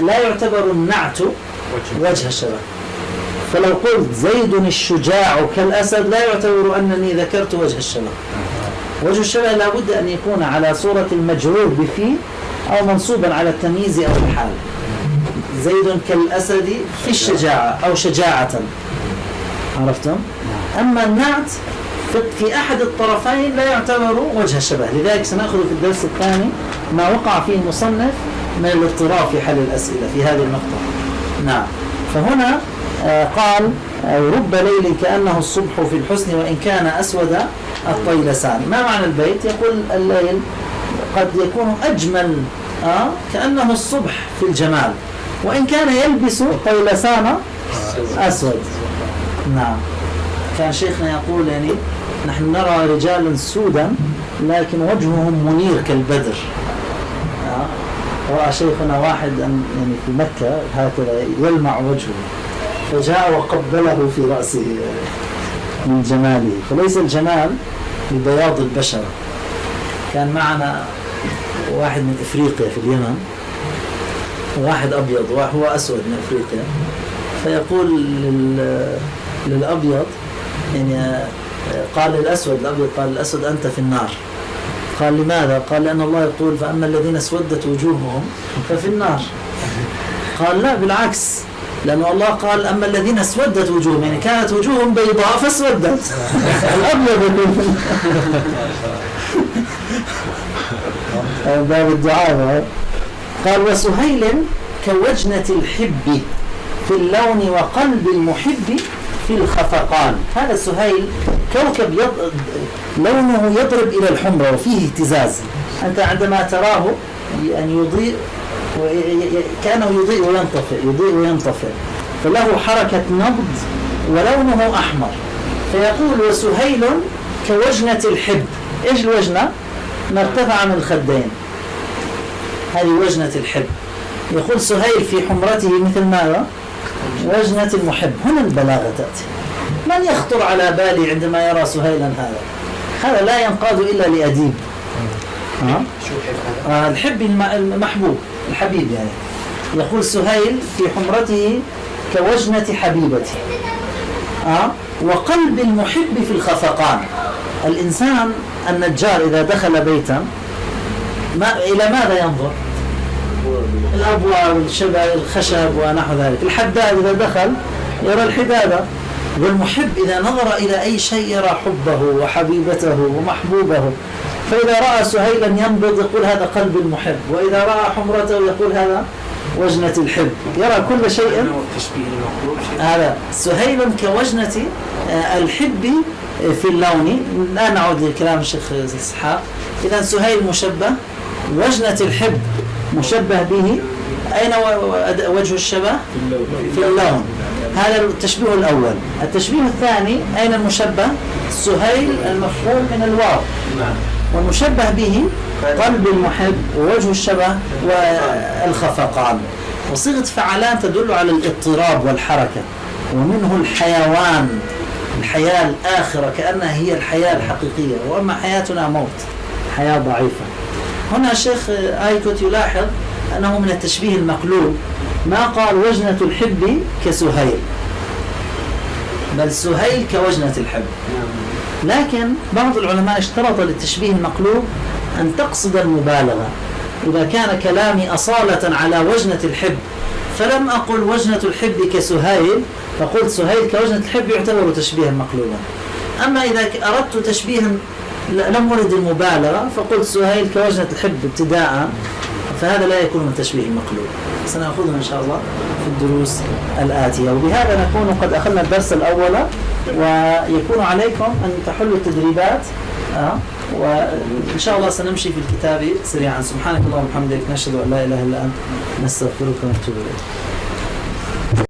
لا يعتبر النعت وجه الشبه. فلو قلت زيد الشجاع كالأسد لا يعتبر أنني ذكرت وجه الشبه. وجه الشبه لا بد أن يكون على صورة المجرور بفي أو منصوبا على التمييز أو الحال. زيد كالأسد في الشجاعة أو شجاعة. عرفتم؟ أما النعت في أحد الطرفين لا يعتبر وجه الشبه. لذلك سنأخذ في الدرس الثاني ما وقع فيه المصنف من الاضطراب في حل الأسئلة في هذه النقطة. نعم. فهنا قال رب ليل كأنه الصبح في الحسن وإن كان أسود الطيلسان. ما معنى البيت؟ يقول الليل قد يكون أجمل كأنه الصبح في الجمال وإن كان يلبس طيلسان أسود. نعم. كان شيخنا يقول يعني نحن نرى رجالا سودا لكن وجههم منير كالبدر. رأى شيخنا واحد يعني في مكة هكذا يلمع وجهه فجاء وقبله في رأسه من جماله. فليس الجمال ببياض البشرة. كان معنا واحد من إفريقيا في اليمن واحد أبيض وهو أسود من إفريقيا، فيقول للأبيض يعني قال للأسود، الأبيض قال للأسود أنت في النار. قال لماذا؟ قال لأن الله يقول فأما الذين اسودت وجوههم ففي النار. قال لا بالعكس، لأن الله قال أما الذين اسودت وجوههم يعني كانت وجوههم بيضاء فاسودت. الأبيض يقول باب الدعاء. قال وسهيل كوجنة الحب في اللون وقلب المحب في الخفقان. هذا سهيل كوكب لونه يضرب إلى الحمرة وفيه اهتزاز. أنت عندما تراه يعني يضيء كأنه يضيء وينطفئ يضيء وينطفئ، فله حركة نبض ولونه أحمر. فيقول وسهيل كوجنة الحب. إيش الوجنة؟ ما ارتفع من الخدين، هذه وجنة الحب. يقول سهيل في حمرته مثل ماذا؟ وجنة المحب. هنا البلاغة تأتي. من يخطر على بالي عندما يرى سهيلا هذا لا ينقاد إلا لأديب. الحب المحبوب الحبيب يعني. يقول سهيل في حمرته كوجنة حبيبتي وقلب المحب في الخفقان. الإنسان النجار إذا دخل بيتا إلى ماذا ينظر؟ الأبواب الخشب ونحو ذلك. الحداد إذا دخل يرى الحدادة. والمحب إذا نظر إلى أي شيء يرى حبه وحبيبته ومحبوبه. فإذا رأى سهيلا ينبض يقول هذا قلب المحب، وإذا رأى حمرته يقول هذا وجنة الحب. يرى كل شيء. هذا سهيل كوجنة الحب في اللون. لا نعود لكلام الشيخ إسحاق. إذا سهيل مشبه، وجنة الحب مشبه به. أين وجه الشبه؟ في اللون. هذا التشبيه الأول. التشبيه الثاني أين المشبه؟ سهيل المفهوم من الواو، والمشبه به قلب المحب ووجه الشبه والخفقان. وصيغة فعلان تدل على الاضطراب والحركة. ومنه الحيوان، الحياة الآخرة كأنها هي الحياة الحقيقية، وأما حياتنا موت، حياة ضعيفة. هنا الشيخ آيكوت يلاحظ أنه من التشبيه المقلوب ما قال وجنة الحب كسهيل، بل سهيل كوجنة الحب. لكن بعض العلماء اشترط للتشبيه المقلوب أن تقصد المبالغة. إذا كان كلامي أصالة على وجنة الحب فلم أقل وجنة الحب كسهيل، فقلت سهيل كوجنة الحب يعتبر تشبيها مقلوبا. أما إذا أردت تشبيها لم أرد المبالغة فقلت سهيل كوجنة الحب ابتداء، فهذا لا يكون من تشبيه مقلوب. سنأخذه إن شاء الله في الدروس الآتية. وبهذا نكون قد أخذنا الدرس الأول، ويكون عليكم أن تحلوا التدريبات وإن شاء الله سنمشي في الكتاب سريعا. سبحانك اللهم وبحمدك، نشهد أن لا إله إلا أنت، نستغفرك ونتوب إليك.